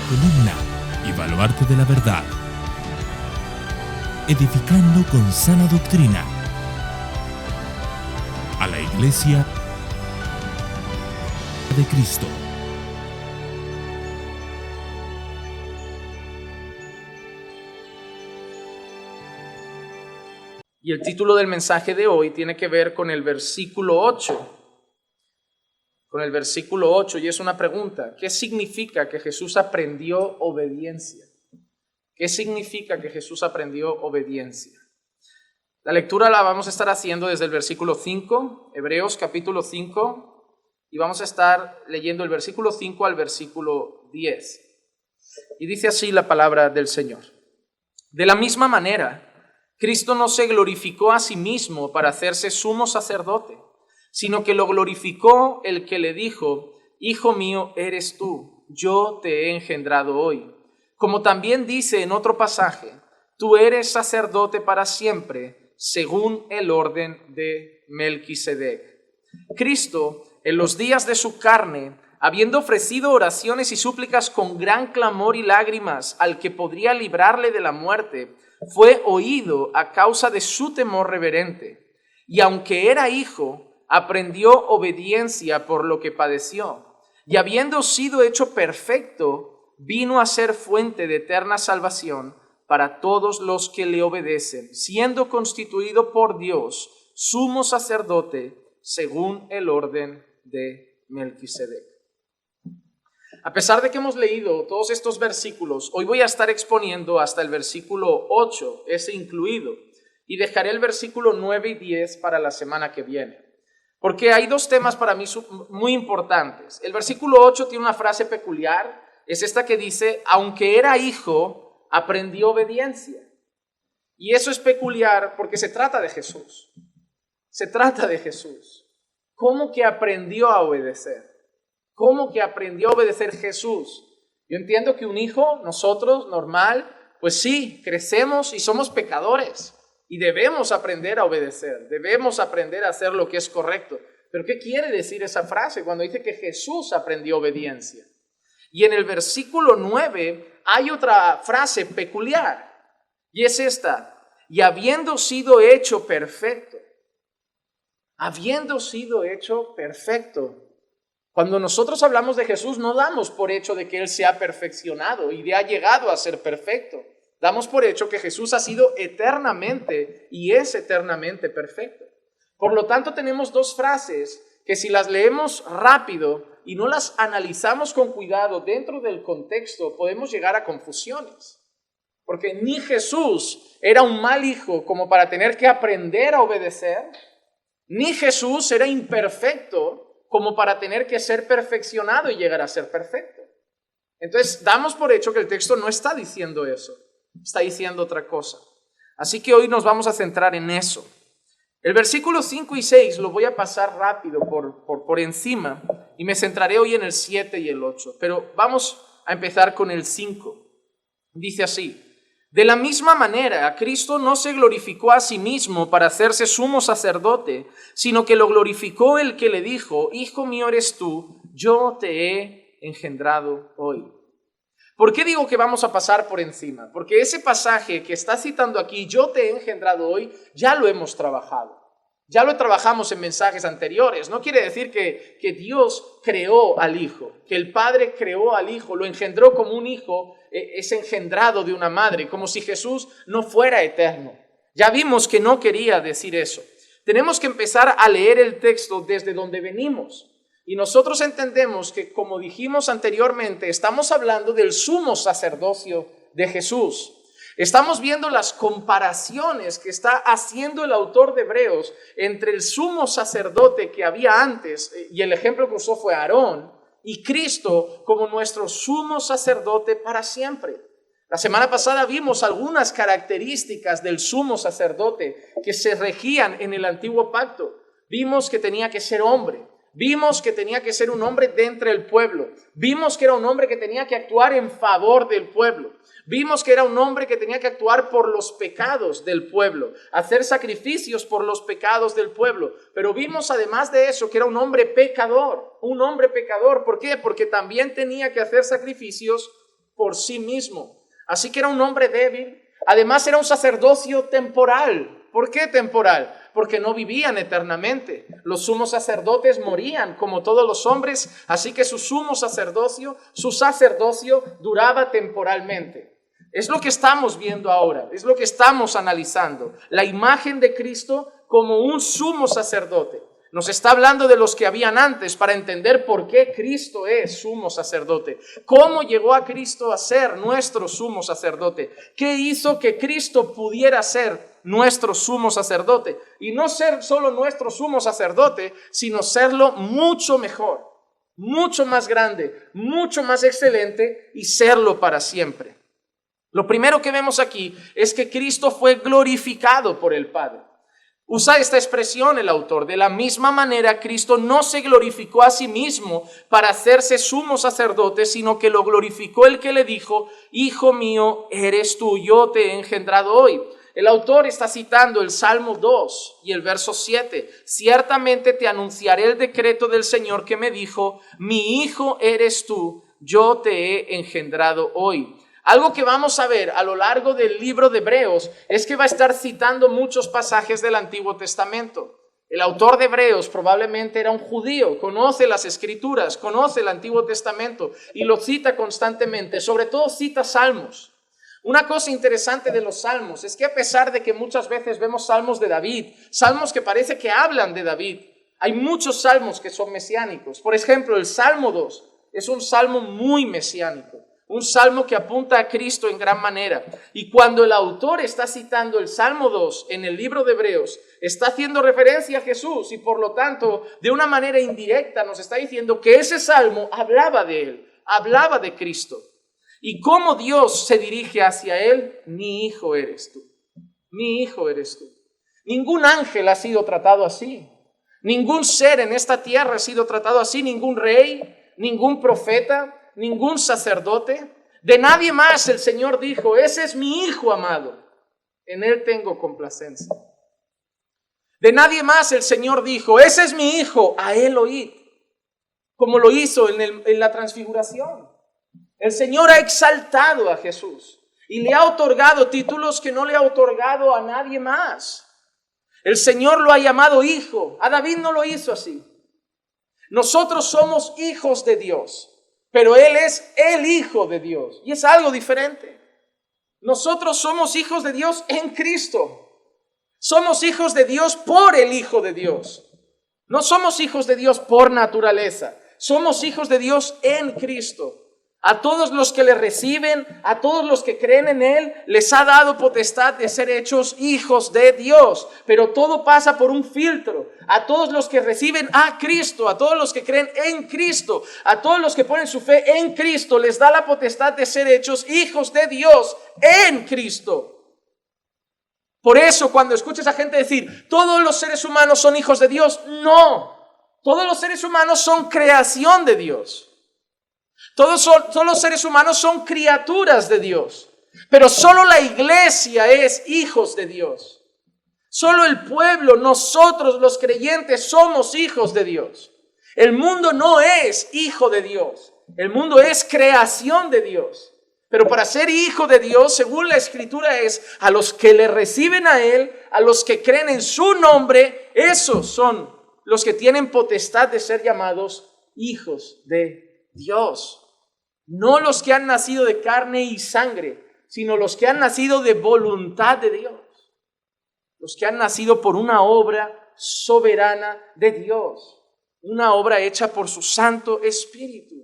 columna y baluarte de la verdad, edificando con sana doctrina a la Iglesia de Cristo. Y el título del mensaje de hoy tiene que ver con el versículo 8. Y es una pregunta: ¿qué significa que Jesús aprendió obediencia? ¿Qué significa que Jesús aprendió obediencia? La lectura la vamos a estar haciendo desde el versículo 5, Hebreos capítulo 5, y vamos a estar leyendo el versículo 5 al versículo 10. Y dice así la palabra del Señor: De la misma manera, Cristo no se glorificó a sí mismo para hacerse sumo sacerdote, sino que lo glorificó el que le dijo: Hijo mío eres tú, yo te he engendrado hoy. Como también dice en otro pasaje: Tú eres sacerdote para siempre, según el orden de Melquisedec. Cristo, en los días de su carne, habiendo ofrecido oraciones y súplicas con gran clamor y lágrimas al que podría librarle de la muerte, fue oído a causa de su temor reverente. Y aunque era hijo, aprendió obediencia por lo que padeció. Y habiendo sido hecho perfecto, vino a ser fuente de eterna salvación para todos los que le obedecen, siendo constituido por Dios sumo sacerdote según el orden de Melquisedec. A pesar de que hemos leído todos estos versículos, hoy voy a estar exponiendo hasta el versículo 8, ese incluido, y dejaré el versículo 9 y 10 para la semana que viene. Porque hay dos temas para mí muy importantes. El versículo 8 tiene una frase peculiar, es esta que dice: aunque era hijo, aprendió obediencia. Y eso es peculiar porque se trata de Jesús. Se trata de Jesús. ¿Cómo que aprendió a obedecer? ¿Cómo que aprendió a obedecer Jesús? Yo entiendo que un hijo, nosotros, normal, pues sí, crecemos y somos pecadores y debemos aprender a obedecer, debemos aprender a hacer lo que es correcto. Pero ¿qué quiere decir esa frase cuando dice que Jesús aprendió obediencia? Y en el versículo 9 hay otra frase peculiar y es esta: y habiendo sido hecho perfecto. Habiendo sido hecho perfecto. Cuando nosotros hablamos de Jesús, no damos por hecho de que Él se ha perfeccionado y ha llegado a ser perfecto. Damos por hecho que Jesús ha sido eternamente y es eternamente perfecto. Por lo tanto, tenemos dos frases que si las leemos rápido y no las analizamos con cuidado dentro del contexto, podemos llegar a confusiones. Porque ni Jesús era un mal hijo como para tener que aprender a obedecer, ni Jesús era imperfecto como para tener que ser perfeccionado y llegar a ser perfecto. Entonces, damos por hecho que el texto no está diciendo eso, está diciendo otra cosa. Así que hoy nos vamos a centrar en eso. El versículo 5 y 6 lo voy a pasar rápido por encima y me centraré hoy en el 7 y el 8. Pero vamos a empezar con el 5. Dice así: de la misma manera, Cristo no se glorificó a sí mismo para hacerse sumo sacerdote, sino que lo glorificó el que le dijo: Hijo mío eres tú, yo te he engendrado hoy. ¿Por qué digo que vamos a pasar por encima? Porque ese pasaje que está citando aquí, yo te he engendrado hoy, ya lo hemos trabajado. Ya lo trabajamos en mensajes anteriores. No quiere decir que Dios creó al Hijo, que el Padre creó al Hijo, lo engendró como un hijo es engendrado de una madre, como si Jesús no fuera eterno. Ya vimos que no quería decir eso. Tenemos que empezar a leer el texto desde donde venimos. Y nosotros entendemos que, como dijimos anteriormente, estamos hablando del sumo sacerdocio de Jesús. Estamos viendo las comparaciones que está haciendo el autor de Hebreos entre el sumo sacerdote que había antes, y el ejemplo que usó fue Aarón, y Cristo como nuestro sumo sacerdote para siempre. La semana pasada vimos algunas características del sumo sacerdote que se regían en el antiguo pacto. Vimos que tenía que ser hombre. Vimos que tenía que ser un hombre de entre el pueblo. Vimos que era un hombre que tenía que actuar en favor del pueblo. Vimos que era un hombre que tenía que actuar por los pecados del pueblo, hacer sacrificios por los pecados del pueblo. Pero vimos además de eso que era un hombre pecador. Un hombre pecador, ¿por qué? Porque también tenía que hacer sacrificios por sí mismo. Así que era un hombre débil. Además era un sacerdocio temporal. ¿Por qué temporal? Porque no vivían eternamente. Los sumos sacerdotes morían como todos los hombres, así que su sacerdocio duraba temporalmente. Es lo que estamos viendo ahora, es lo que estamos analizando. La imagen de Cristo como un sumo sacerdote. Nos está hablando de los que habían antes para entender por qué Cristo es sumo sacerdote. ¿Cómo llegó a Cristo a ser nuestro sumo sacerdote? ¿Qué hizo que Cristo pudiera ser nuestro sumo sacerdote? Y no ser solo nuestro sumo sacerdote, sino serlo mucho mejor, mucho más grande, mucho más excelente y serlo para siempre. Lo primero que vemos aquí es que Cristo fue glorificado por el Padre. Usa esta expresión el autor. De la misma manera, Cristo no se glorificó a sí mismo para hacerse sumo sacerdote, sino que lo glorificó el que le dijo: Hijo mío, eres tú, yo te he engendrado hoy. El autor está citando el Salmo 2 y el verso 7. Ciertamente te anunciaré el decreto del Señor que me dijo: mi hijo eres tú, yo te he engendrado hoy. Algo que vamos a ver a lo largo del libro de Hebreos es que va a estar citando muchos pasajes del Antiguo Testamento. El autor de Hebreos probablemente era un judío, conoce las Escrituras, conoce el Antiguo Testamento y lo cita constantemente, sobre todo cita salmos. Una cosa interesante de los salmos es que a pesar de que muchas veces vemos salmos de David, salmos que parece que hablan de David, hay muchos salmos que son mesiánicos. Por ejemplo, el Salmo 2 es un salmo muy mesiánico. Un salmo que apunta a Cristo en gran manera. Y cuando el autor está citando el Salmo 2 en el libro de Hebreos, está haciendo referencia a Jesús y por lo tanto, de una manera indirecta nos está diciendo que ese salmo hablaba de él, hablaba de Cristo. ¿Y cómo Dios se dirige hacia él? Mi hijo eres tú. Mi hijo eres tú. Ningún ángel ha sido tratado así. Ningún ser en esta tierra ha sido tratado así. Ningún rey, ningún profeta, ningún sacerdote. De nadie más el Señor dijo: ese es mi hijo amado, en él tengo complacencia. De nadie más el Señor dijo: ese es mi hijo, a él oíd, como lo hizo en la transfiguración. El Señor ha exaltado a Jesús y le ha otorgado títulos que no le ha otorgado a nadie más. El Señor lo ha llamado hijo. A David no lo hizo así. Nosotros somos hijos de Dios, pero Él es el Hijo de Dios y es algo diferente. Nosotros somos hijos de Dios en Cristo. Somos hijos de Dios por el Hijo de Dios. No somos hijos de Dios por naturaleza. Somos hijos de Dios en Cristo. A todos los que le reciben, a todos los que creen en Él, les ha dado potestad de ser hechos hijos de Dios. Pero todo pasa por un filtro. A todos los que reciben a Cristo, a todos los que creen en Cristo, a todos los que ponen su fe en Cristo, les da la potestad de ser hechos hijos de Dios en Cristo. Por eso cuando escuchas a gente decir: todos los seres humanos son hijos de Dios, no. Todos los seres humanos son creación de Dios. Todos los seres humanos son criaturas de Dios, pero solo la iglesia es hijos de Dios. Solo el pueblo, nosotros los creyentes, somos hijos de Dios. El mundo no es hijo de Dios, el mundo es creación de Dios. Pero para ser hijo de Dios, según la Escritura, es a los que le reciben a Él, a los que creen en su nombre, esos son los que tienen potestad de ser llamados hijos de Dios. No los que han nacido de carne y sangre, sino los que han nacido de voluntad de Dios. Los que han nacido por una obra soberana de Dios. Una obra hecha por su Santo Espíritu.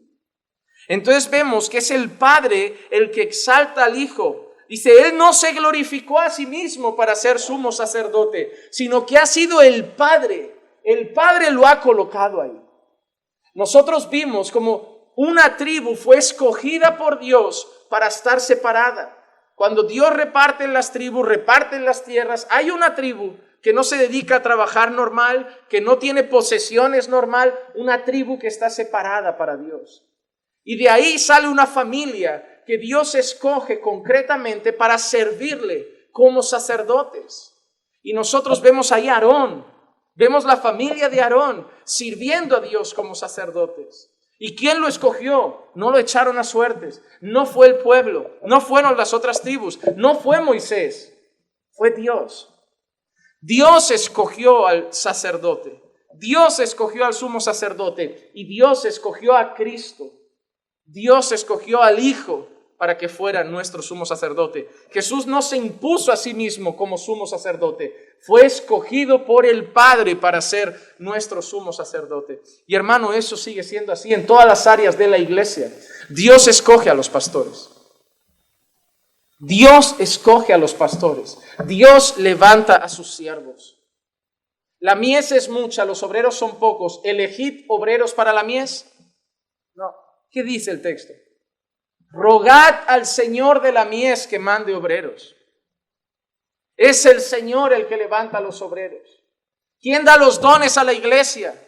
Entonces vemos que es el Padre el que exalta al Hijo. Dice: Él no se glorificó a sí mismo para ser sumo sacerdote, sino que ha sido el Padre. El Padre lo ha colocado ahí. Nosotros vimos como una tribu fue escogida por Dios para estar separada. Cuando Dios reparte las tribus, reparte las tierras, hay una tribu que no se dedica a trabajar normal, que no tiene posesiones normal, una tribu que está separada para Dios. Y de ahí sale una familia que Dios escoge concretamente para servirle como sacerdotes. Y nosotros vemos ahí a Aarón, vemos la familia de Aarón sirviendo a Dios como sacerdotes. ¿Y quién lo escogió? No lo echaron a suertes. No fue el pueblo, no fueron las otras tribus, no fue Moisés, fue Dios. Dios escogió al sacerdote, Dios escogió al sumo sacerdote y Dios escogió a Cristo. Dios escogió al Hijo para que fuera nuestro sumo sacerdote. Jesús no se impuso a sí mismo como sumo sacerdote, fue escogido por el Padre para ser nuestro sumo sacerdote. Y hermano, eso sigue siendo así en todas las áreas de la iglesia. Dios escoge a los pastores. Dios escoge a los pastores. Dios levanta a sus siervos. La mies es mucha, los obreros son pocos. ¿Elegid obreros para la mies? No. ¿Qué dice el texto? Rogad al Señor de la mies que mande obreros. Es el Señor el que levanta a los obreros. ¿Quién da los dones a la iglesia?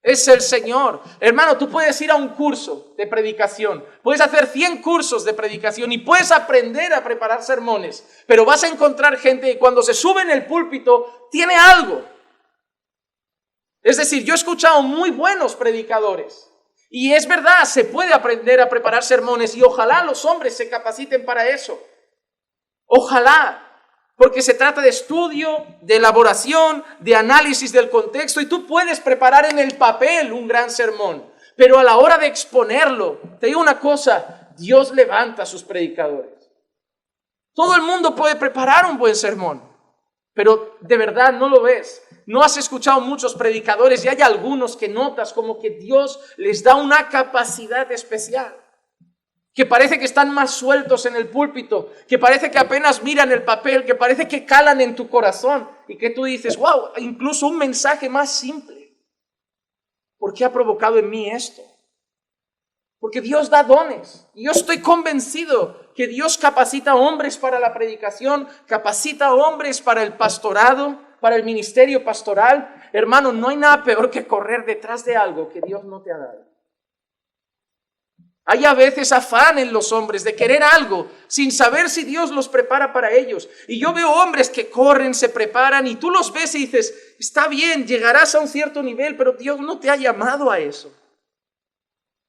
Es el Señor. Hermano, tú puedes ir a un curso de predicación, puedes hacer 100 cursos de predicación y puedes aprender a preparar sermones, pero vas a encontrar gente que cuando se sube en el púlpito tiene algo. Es decir, yo he escuchado muy buenos predicadores y es verdad, se puede aprender a preparar sermones y ojalá los hombres se capaciten para eso. Ojalá. Porque se trata de estudio, de elaboración, de análisis del contexto y tú puedes preparar en el papel un gran sermón. Pero a la hora de exponerlo, te digo una cosa, Dios levanta a sus predicadores. Todo el mundo puede preparar un buen sermón, pero de verdad no lo ves. No has escuchado muchos predicadores y hay algunos que notas como que Dios les da una capacidad especial. Que parece que están más sueltos en el púlpito, que parece que apenas miran el papel, que parece que calan en tu corazón y que tú dices, wow, incluso un mensaje más simple. ¿Por qué ha provocado en mí esto? Porque Dios da dones y yo estoy convencido que Dios capacita a hombres para la predicación, capacita a hombres para el pastorado, para el ministerio pastoral. Hermano, no hay nada peor que correr detrás de algo que Dios no te ha dado. Hay a veces afán en los hombres de querer algo sin saber si Dios los prepara para ellos. Y yo veo hombres que corren, se preparan y tú los ves y dices, está bien, llegarás a un cierto nivel, pero Dios no te ha llamado a eso.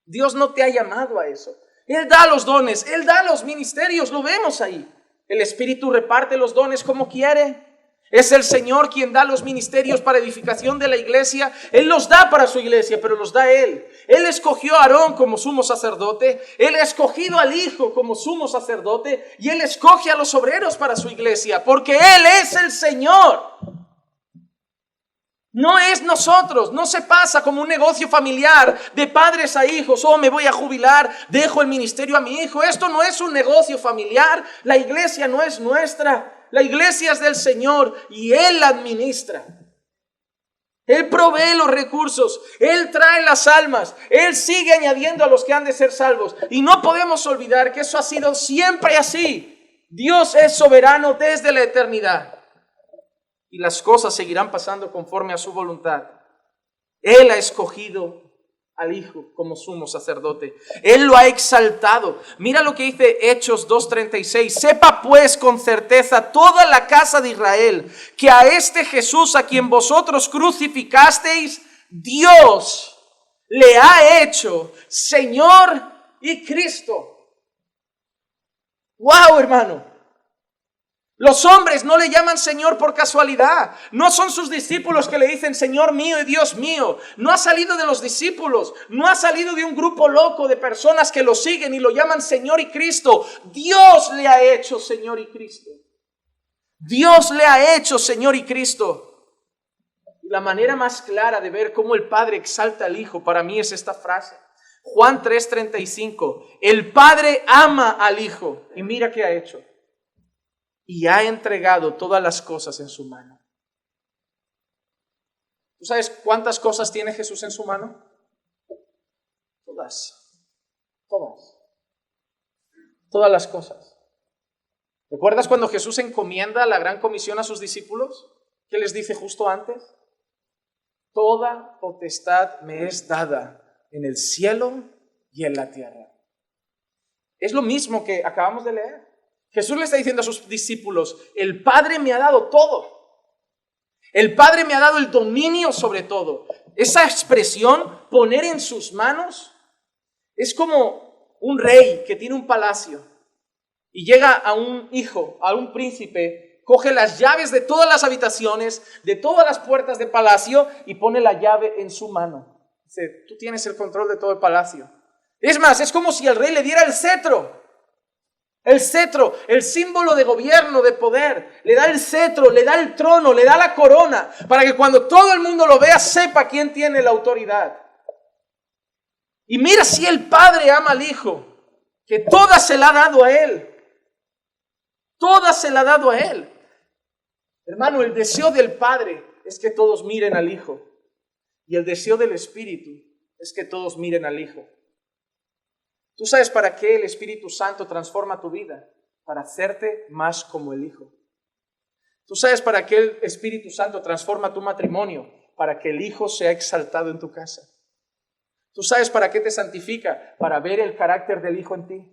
Dios no te ha llamado a eso. Él da los dones, Él da los ministerios, lo vemos ahí. El Espíritu reparte los dones como quiere. Es el Señor quien da los ministerios para edificación de la iglesia. Él los da para su iglesia, pero los da Él. Él escogió a Aarón como sumo sacerdote. Él ha escogido al Hijo como sumo sacerdote. Y Él escoge a los obreros para su iglesia, porque Él es el Señor. No es nosotros, no se pasa como un negocio familiar de padres a hijos. Oh, me voy a jubilar, dejo el ministerio a mi hijo. Esto no es un negocio familiar. La iglesia no es nuestra. La iglesia es del Señor y Él la administra. Él provee los recursos, Él trae las almas, Él sigue añadiendo a los que han de ser salvos. Y no podemos olvidar que eso ha sido siempre así. Dios es soberano desde la eternidad. Y las cosas seguirán pasando conforme a su voluntad. Él ha escogido al Hijo como sumo sacerdote. Él lo ha exaltado. Mira lo que dice Hechos 2:36. Sepa pues con certeza toda la casa de Israel que a este Jesús a quien vosotros crucificasteis, Dios le ha hecho Señor y Cristo. ¡Wow, hermano! Los hombres no le llaman Señor por casualidad. No son sus discípulos que le dicen Señor mío y Dios mío. No ha salido de los discípulos. No ha salido de un grupo loco de personas que lo siguen y lo llaman Señor y Cristo. Dios le ha hecho Señor y Cristo. Dios le ha hecho Señor y Cristo. Y la manera más clara de ver cómo el Padre exalta al Hijo para mí es esta frase. Juan 3:35. El Padre ama al Hijo. Y mira qué ha hecho. Y ha entregado todas las cosas en su mano. ¿Tú sabes cuántas cosas tiene Jesús en su mano? Todas. Todas las cosas. ¿Recuerdas cuando Jesús encomienda la gran comisión a sus discípulos? ¿Qué les dice justo antes? Toda potestad me es dada en el cielo y en la tierra. Es lo mismo que acabamos de leer. Jesús le está diciendo a sus discípulos, el Padre me ha dado todo. El Padre me ha dado el dominio sobre todo. esa expresión, poner en sus manos, es como un rey que tiene un palacio y llega a un hijo, a un príncipe, coge las llaves de todas las habitaciones, de todas las puertas del palacio y pone la llave en su mano. Dice, tú tienes el control de todo el palacio. Es más, es como si el rey le diera el cetro, el símbolo de gobierno, de poder. Le da el cetro, le da el trono, le da la corona, para que cuando todo el mundo lo vea, sepa quién tiene la autoridad. Y mira si el Padre ama al Hijo, que toda se la ha dado a Él. Toda se la ha dado a Él. Hermano, el deseo del Padre es que todos miren al Hijo. Y el deseo del Espíritu es que todos miren al Hijo. ¿Tú sabes para qué el Espíritu Santo transforma tu vida? Para hacerte más como el Hijo. ¿Tú sabes para qué el Espíritu Santo transforma tu matrimonio? Para que el Hijo sea exaltado en tu casa. ¿Tú sabes para qué te santifica? Para ver el carácter del Hijo en ti.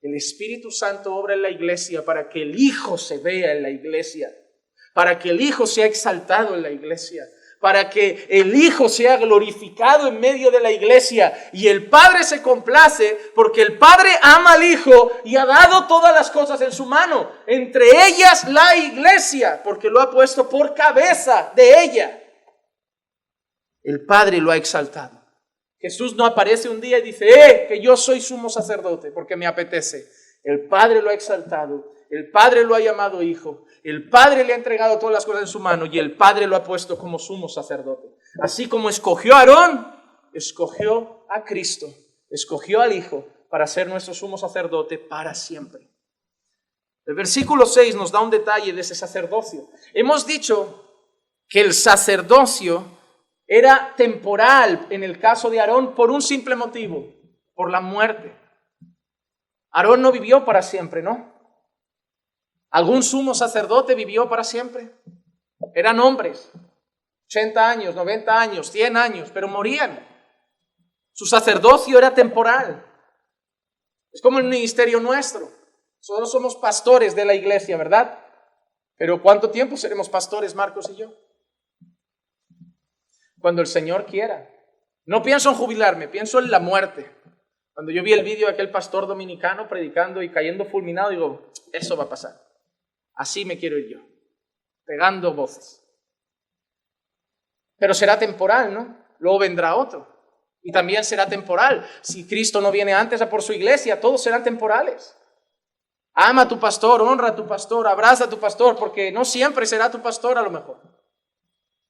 El Espíritu Santo obra en la iglesia para que el Hijo se vea en la iglesia. Para que el Hijo sea exaltado en la iglesia. Para que el Hijo sea glorificado en medio de la iglesia. Y el Padre se complace porque el Padre ama al Hijo y ha dado todas las cosas en su mano. Entre ellas la iglesia, porque lo ha puesto por cabeza de ella. El Padre lo ha exaltado. Jesús no aparece un día y dice, que yo soy sumo sacerdote porque me apetece. El Padre lo ha exaltado. El Padre lo ha llamado Hijo. El Padre le ha entregado todas las cosas en su mano y el Padre lo ha puesto como sumo sacerdote. Así como escogió a Aarón, escogió a Cristo, escogió al Hijo para ser nuestro sumo sacerdote para siempre. El versículo 6 nos da un detalle de ese sacerdocio. Hemos dicho que el sacerdocio era temporal en el caso de Aarón por un simple motivo, por la muerte. Aarón no vivió para siempre, ¿no? ¿Algún sumo sacerdote vivió para siempre? Eran hombres, 80 años, 90 años, 100 años, pero morían. Su sacerdocio era temporal. Es como el ministerio nuestro. Nosotros somos pastores de la iglesia, ¿verdad? Pero ¿cuánto tiempo seremos pastores, Marcos y yo? Cuando el Señor quiera. No pienso en jubilarme, pienso en la muerte. Cuando yo vi el vídeo de aquel pastor dominicano predicando y cayendo fulminado, digo, eso va a pasar. Así me quiero ir yo, pegando voces. Pero será temporal, ¿no? Luego vendrá otro. Y también será temporal. Si Cristo no viene antes a por su iglesia, todos serán temporales. Ama a tu pastor, honra a tu pastor, abraza a tu pastor, porque no siempre será tu pastor a lo mejor.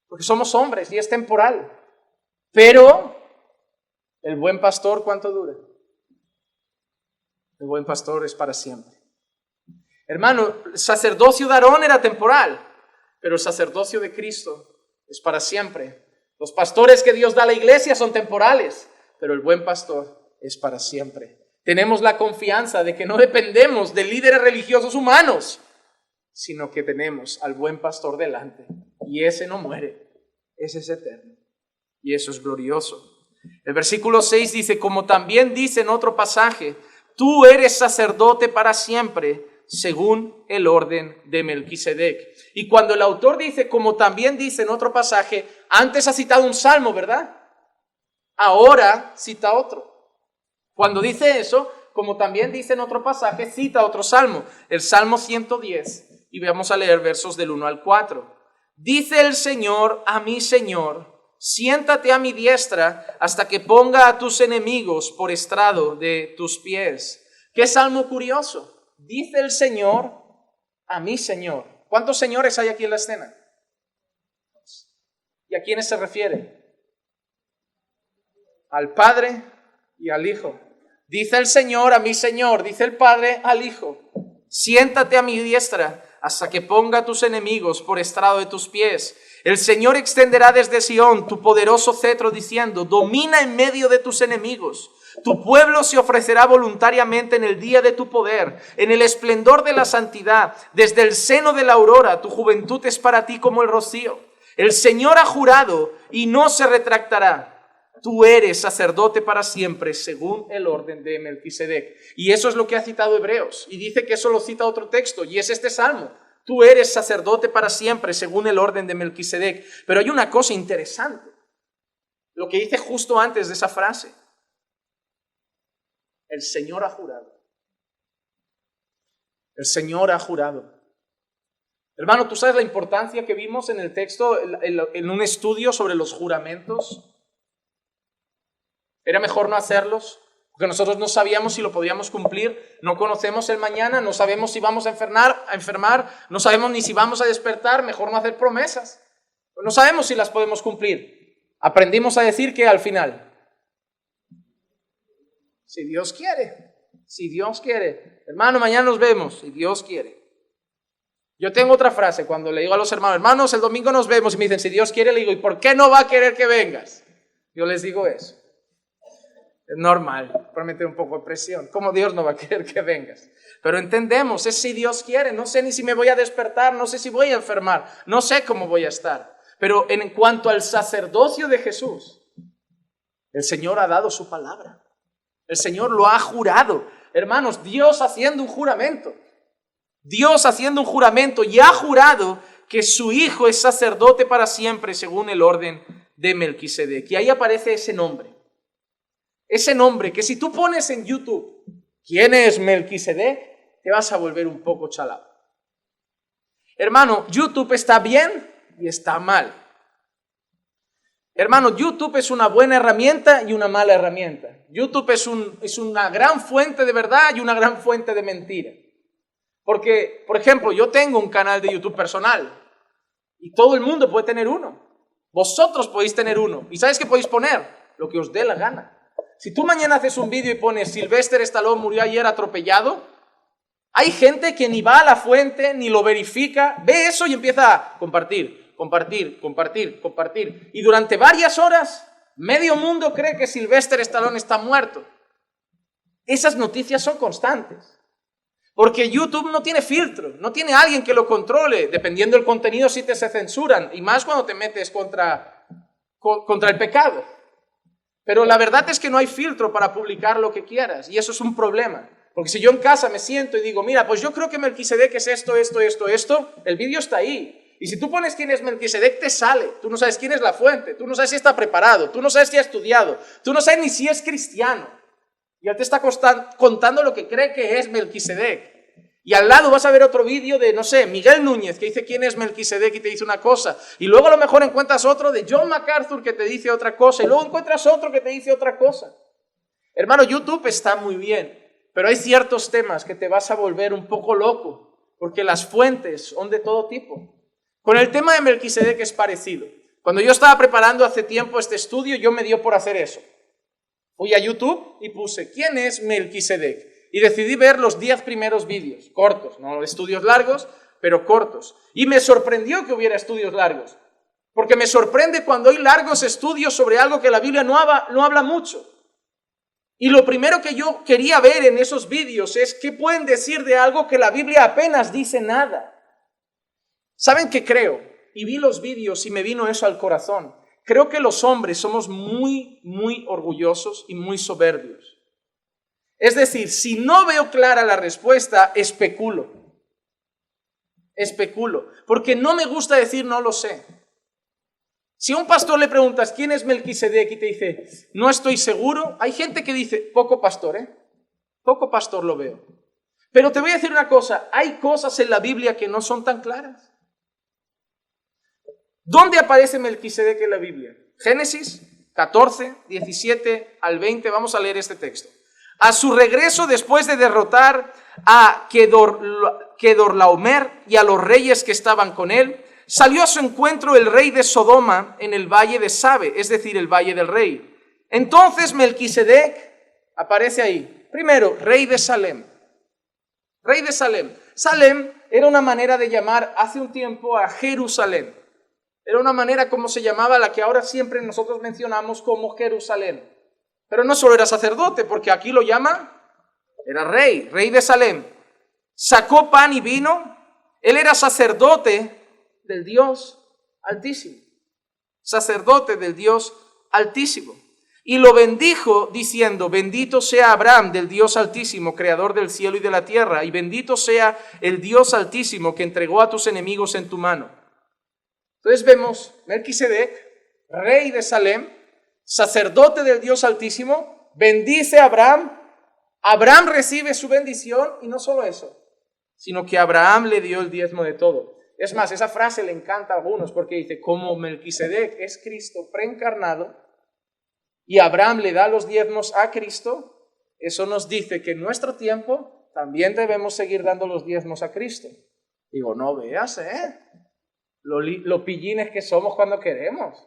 Porque somos hombres y es temporal. Pero el buen pastor, ¿cuánto dura? El buen pastor es para siempre. Hermano, el sacerdocio de Aarón era temporal, pero el sacerdocio de Cristo es para siempre. Los pastores que Dios da a la iglesia son temporales, pero el buen pastor es para siempre. Tenemos la confianza de que no dependemos de líderes religiosos humanos, sino que tenemos al buen pastor delante. Y ese no muere, ese es eterno. Y eso es glorioso. El versículo 6 dice, como también dice en otro pasaje, tú eres sacerdote para siempre, según el orden de Melquisedec. Y cuando el autor dice, como también dice en otro pasaje, antes ha citado un salmo, ¿verdad? Ahora cita otro. Cuando dice eso, como también dice en otro pasaje, cita otro salmo, el Salmo 110, y vamos a leer versos del 1 al 4. Dice el Señor a mi Señor, siéntate a mi diestra hasta que ponga a tus enemigos por estrado de tus pies. Qué salmo curioso. Dice el Señor a mi Señor. ¿Cuántos señores hay aquí en la escena? ¿Y a quiénes se refiere? Al Padre y al Hijo. Dice el Señor a mi Señor, dice el Padre al Hijo. Siéntate a mi diestra hasta que ponga a tus enemigos por estrado de tus pies. El Señor extenderá desde Sión tu poderoso cetro diciendo, domina en medio de tus enemigos. Tu pueblo se ofrecerá voluntariamente en el día de tu poder, en el esplendor de la santidad. Desde el seno de la aurora, tu juventud es para ti como el rocío. El Señor ha jurado y no se retractará. Tú eres sacerdote para siempre, según el orden de Melquisedec. Y eso es lo que ha citado Hebreos. Y dice que eso lo cita otro texto, y es este salmo. Tú eres sacerdote para siempre, según el orden de Melquisedec. Pero hay una cosa interesante. lo que dice justo antes de esa frase. El Señor ha jurado. El Señor ha jurado. Hermano, ¿tú sabes la importancia que vimos en el texto, en un estudio sobre los juramentos? ¿Era mejor no hacerlos? Porque nosotros no sabíamos si lo podíamos cumplir, no conocemos el mañana, no sabemos si vamos a enfermar, no sabemos ni si vamos a despertar, mejor no hacer promesas. No sabemos si las podemos cumplir. Aprendimos a decir que al final, si Dios quiere, si Dios quiere. Hermano, mañana nos vemos, si Dios quiere. Yo tengo otra frase cuando le digo a los hermanos, hermanos, el domingo nos vemos, y me dicen, si Dios quiere, le digo, ¿y por qué no va a querer que vengas? Yo les digo eso. Es normal, por meter un poco de presión. ¿Cómo Dios no va a querer que vengas? Pero entendemos, es si Dios quiere. No sé ni si me voy a despertar, no sé si voy a enfermar, no sé cómo voy a estar. Pero en cuanto al sacerdocio de Jesús, el Señor ha dado su palabra. El Señor lo ha jurado. Hermanos, Dios haciendo un juramento. Dios haciendo un juramento y ha jurado que su Hijo es sacerdote para siempre según el orden de Melquisedec. Y ahí aparece ese nombre. Ese nombre que si tú pones en YouTube ¿quién es Melquisedec? Te vas a volver un poco chalado. Hermano, YouTube está bien y está mal. Hermano, YouTube es una buena herramienta y una mala herramienta. YouTube es una gran fuente de verdad y una gran fuente de mentira. Porque, por ejemplo, yo tengo un canal de YouTube personal y todo el mundo puede tener uno. Vosotros podéis tener uno. ¿Y sabéis qué podéis poner? Lo que os dé la gana. Si tú mañana haces un vídeo y pones Sylvester Stallone murió ayer atropellado, hay gente que ni va a la fuente, ni lo verifica, ve eso y empieza a compartir. Y durante varias horas, medio mundo cree que Sylvester Stallone está muerto. Esas noticias son constantes. Porque YouTube no tiene filtro, no tiene alguien que lo controle. Dependiendo del contenido, sí te se censuran. Y más cuando te metes contra el pecado. Pero la verdad es que no hay filtro para publicar lo que quieras. Y eso es un problema. Porque si yo en casa me siento y digo, mira, pues yo creo que Melquisedec es esto, el vídeo está ahí. Y si tú pones quién es Melquisedec, te sale. Tú no sabes quién es la fuente, tú no sabes si está preparado, tú no sabes si ha estudiado, tú no sabes ni si es cristiano. Y él te está contando lo que cree que es Melquisedec. Y al lado vas a ver otro vídeo de, no sé, Miguel Núñez, que dice quién es Melquisedec y te dice una cosa. Y luego a lo mejor encuentras otro de John MacArthur que te dice otra cosa. Y luego encuentras otro que te dice otra cosa. Hermano, YouTube está muy bien. Pero hay ciertos temas que te vas a volver un poco loco. Porque las fuentes son de todo tipo. Con el tema de Melquisedec es parecido. Cuando yo estaba preparando hace tiempo este estudio, yo me dio por hacer eso. Fui a YouTube y puse, ¿quién es Melquisedec? Y decidí ver los 10 primeros vídeos, cortos, no estudios largos, pero cortos. Y me sorprendió que hubiera estudios largos. Porque me sorprende cuando hay largos estudios sobre algo que la Biblia no habla mucho. Y lo primero que yo quería ver en esos vídeos es qué pueden decir de algo que la Biblia apenas dice nada. ¿Saben qué creo? Y vi los vídeos y me vino eso al corazón. Creo que los hombres somos muy, muy orgullosos y muy soberbios. Es decir, si no veo clara la respuesta, especulo. Porque no me gusta decir no lo sé. Si a un pastor le preguntas quién es Melquisedec y te dice no estoy seguro, hay gente que dice poco pastor, poco pastor lo veo. Pero te voy a decir una cosa, hay cosas en la Biblia que no son tan claras. ¿Dónde aparece Melquisedec en la Biblia? Génesis 14, 17 al 20, vamos a leer este texto. A su regreso, después de derrotar a Kedorlaomer y a los reyes que estaban con él, salió a su encuentro el rey de Sodoma en el valle de Sabe, es decir, el valle del rey. Entonces Melquisedec aparece ahí. Primero, rey de Salem. Rey de Salem. Salem era una manera de llamar hace un tiempo a Jerusalén. Era una manera como se llamaba la que ahora siempre nosotros mencionamos como Jerusalén. Pero no solo era sacerdote, porque aquí lo llama, era rey de Salem. Sacó pan y vino. Él era sacerdote del Dios Altísimo. Sacerdote del Dios Altísimo. Y lo bendijo diciendo, bendito sea Abraham del Dios Altísimo, creador del cielo y de la tierra, y bendito sea el Dios Altísimo que entregó a tus enemigos en tu mano. Entonces vemos Melquisedec, rey de Salem, sacerdote del Dios Altísimo, bendice a Abraham, Abraham recibe su bendición y no solo eso, sino que Abraham le dio el diezmo de todo. Es más, esa frase le encanta a algunos porque dice, como Melquisedec es Cristo preencarnado y Abraham le da los diezmos a Cristo, eso nos dice que en nuestro tiempo también debemos seguir dando los diezmos a Cristo. Digo, no veas, lo pillines que somos cuando queremos.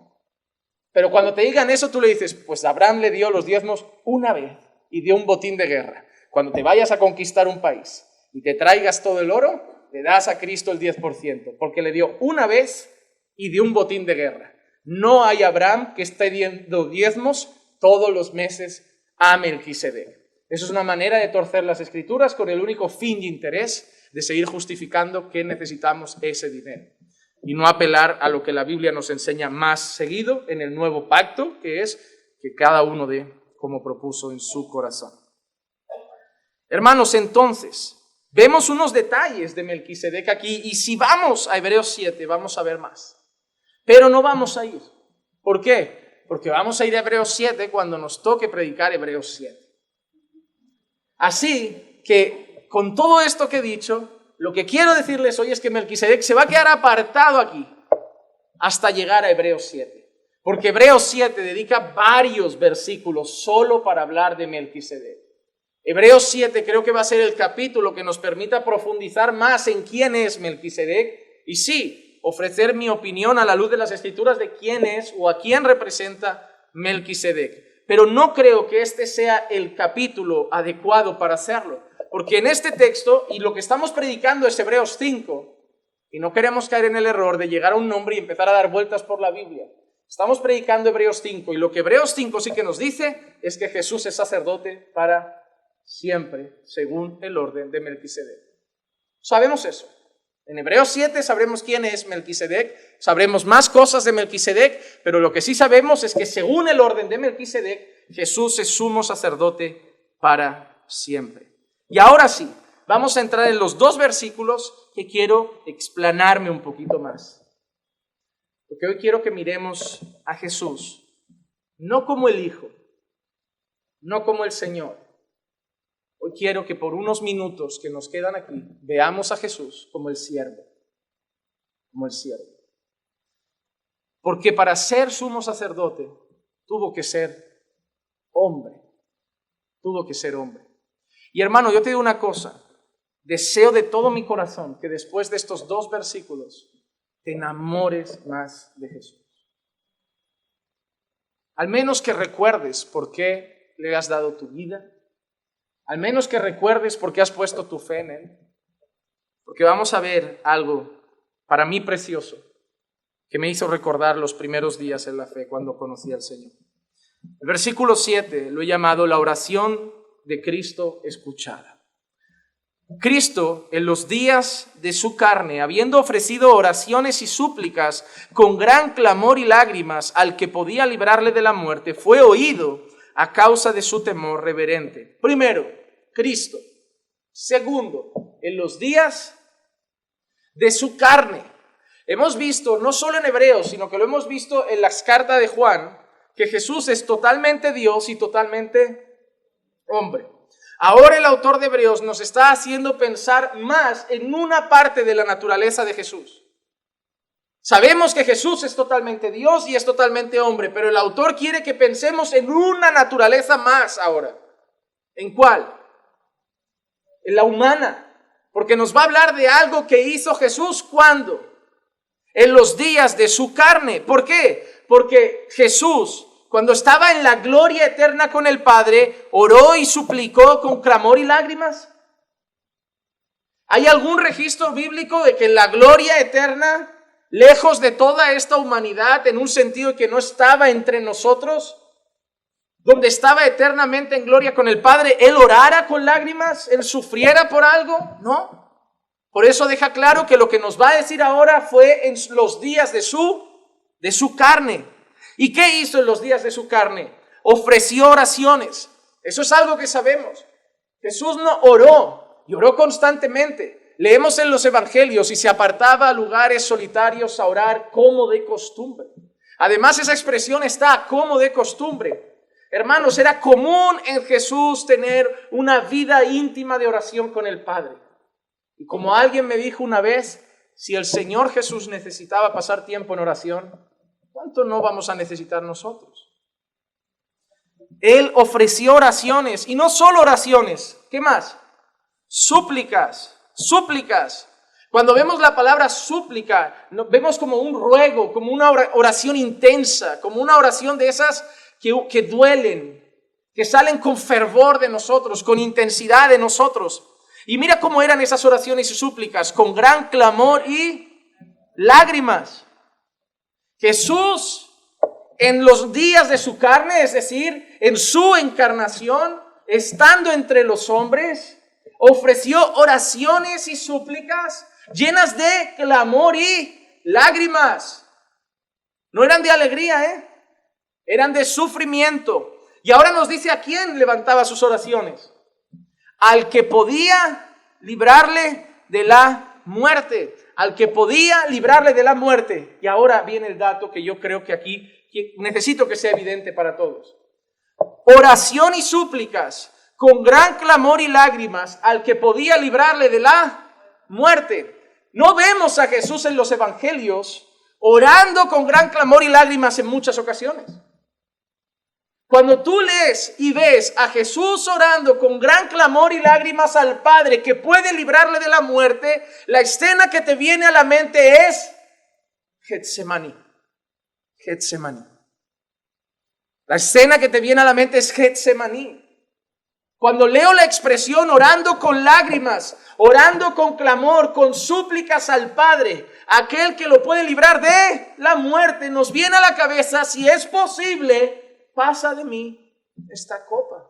Pero cuando te digan eso, tú le dices, pues Abraham le dio los diezmos una vez y dio un botín de guerra. Cuando te vayas a conquistar un país y te traigas todo el oro, le das a Cristo el 10%, porque le dio una vez y dio un botín de guerra. No hay Abraham que esté dando diezmos todos los meses a Melquisedec. Eso es una manera de torcer las Escrituras con el único fin y interés de seguir justificando que necesitamos ese dinero y no apelar a lo que la Biblia nos enseña más seguido en el nuevo pacto, que es que cada uno dé como propuso en su corazón. Hermanos, entonces, vemos unos detalles de Melquisedec aquí y si vamos a Hebreos 7 vamos a ver más. Pero no vamos a ir. ¿Por qué? Porque vamos a ir a Hebreos 7 cuando nos toque predicar Hebreos 7. Así que con todo esto que he dicho, lo que quiero decirles hoy es que Melquisedec se va a quedar apartado aquí hasta llegar a Hebreos 7. Porque Hebreos 7 dedica varios versículos solo para hablar de Melquisedec. Hebreos 7 creo que va a ser el capítulo que nos permita profundizar más en quién es Melquisedec y sí, ofrecer mi opinión a la luz de las Escrituras de quién es o a quién representa Melquisedec. Pero no creo que este sea el capítulo adecuado para hacerlo, porque en este texto, y lo que estamos predicando es Hebreos 5, y no queremos caer en el error de llegar a un nombre y empezar a dar vueltas por la Biblia. Estamos predicando Hebreos 5, y lo que Hebreos 5 sí que nos dice es que Jesús es sacerdote para siempre, según el orden de Melquisedec. Sabemos eso. En Hebreos 7 sabremos quién es Melquisedec, sabremos más cosas de Melquisedec, pero lo que sí sabemos es que según el orden de Melquisedec, Jesús es sumo sacerdote para siempre. Y ahora sí, vamos a entrar en los dos versículos que quiero explanarme un poquito más. Porque hoy quiero que miremos a Jesús, no como el Hijo, no como el Señor. Hoy quiero que por unos minutos que nos quedan aquí, veamos a Jesús como el siervo, como el siervo. Porque para ser sumo sacerdote tuvo que ser hombre, tuvo que ser hombre. Y hermano, yo te digo una cosa, deseo de todo mi corazón que después de estos dos versículos te enamores más de Jesús. Al menos que recuerdes por qué le has dado tu vida, al menos que recuerdes por qué has puesto tu fe en Él, porque vamos a ver algo para mí precioso que me hizo recordar los primeros días en la fe cuando conocí al Señor. El versículo 7 lo he llamado la oración de Cristo escuchada. Cristo, en los días de su carne, habiendo ofrecido oraciones y súplicas con gran clamor y lágrimas al que podía librarle de la muerte, fue oído a causa de su temor reverente. Primero, Cristo. Segundo, en los días de su carne. Hemos visto, no solo en Hebreos, sino que lo hemos visto en las cartas de Juan, que Jesús es totalmente Dios y totalmente hombre. Ahora el autor de Hebreos nos está haciendo pensar más en una parte de la naturaleza de Jesús. Sabemos que Jesús es totalmente Dios y es totalmente hombre, pero el autor quiere que pensemos en una naturaleza más ahora. ¿En cuál? En la humana, porque nos va a hablar de algo que hizo Jesús ¿cuándo? En los días de su carne. ¿Por qué? Porque Jesús, cuando estaba en la gloria eterna con el Padre, oró y suplicó con clamor y lágrimas. ¿Hay algún registro bíblico de que en la gloria eterna, lejos de toda esta humanidad, en un sentido que no estaba entre nosotros, donde estaba eternamente en gloria con el Padre, Él orara con lágrimas, Él sufriera por algo? No. Por eso deja claro que lo que nos va a decir ahora fue en los días de su carne. ¿Y qué hizo en los días de su carne? Ofreció oraciones. Eso es algo que sabemos. Jesús no oró, y oró constantemente. Leemos en los evangelios y se apartaba a lugares solitarios a orar como de costumbre. Además, esa expresión está como de costumbre. Hermanos, era común en Jesús tener una vida íntima de oración con el Padre. Y como alguien me dijo una vez, si el Señor Jesús necesitaba pasar tiempo en oración, ¿cuánto no vamos a necesitar nosotros? Él ofreció oraciones, y no solo oraciones, ¿qué más? Súplicas. Cuando vemos la palabra súplica, vemos como un ruego, como una oración intensa, como una oración de esas que duelen, que salen con fervor de nosotros, con intensidad de nosotros. Y mira cómo eran esas oraciones y súplicas, con gran clamor y lágrimas. Jesús, en los días de su carne, es decir, en su encarnación, estando entre los hombres, ofreció oraciones y súplicas llenas de clamor y lágrimas. No eran de alegría, eran de sufrimiento. Y ahora nos dice a quién levantaba sus oraciones. Al que podía librarle de la muerte. Al que podía librarle de la muerte. Y ahora viene el dato que yo creo que aquí necesito que sea evidente para todos. Oración y súplicas con gran clamor y lágrimas al que podía librarle de la muerte. No vemos a Jesús en los evangelios orando con gran clamor y lágrimas en muchas ocasiones. Cuando tú lees y ves a Jesús orando con gran clamor y lágrimas al Padre que puede librarle de la muerte, la escena que te viene a la mente es Getsemaní. La escena que te viene a la mente es Getsemaní. Cuando leo la expresión orando con lágrimas, orando con clamor, con súplicas al Padre, aquel que lo puede librar de la muerte, nos viene a la cabeza, si es posible, pasa de mí esta copa.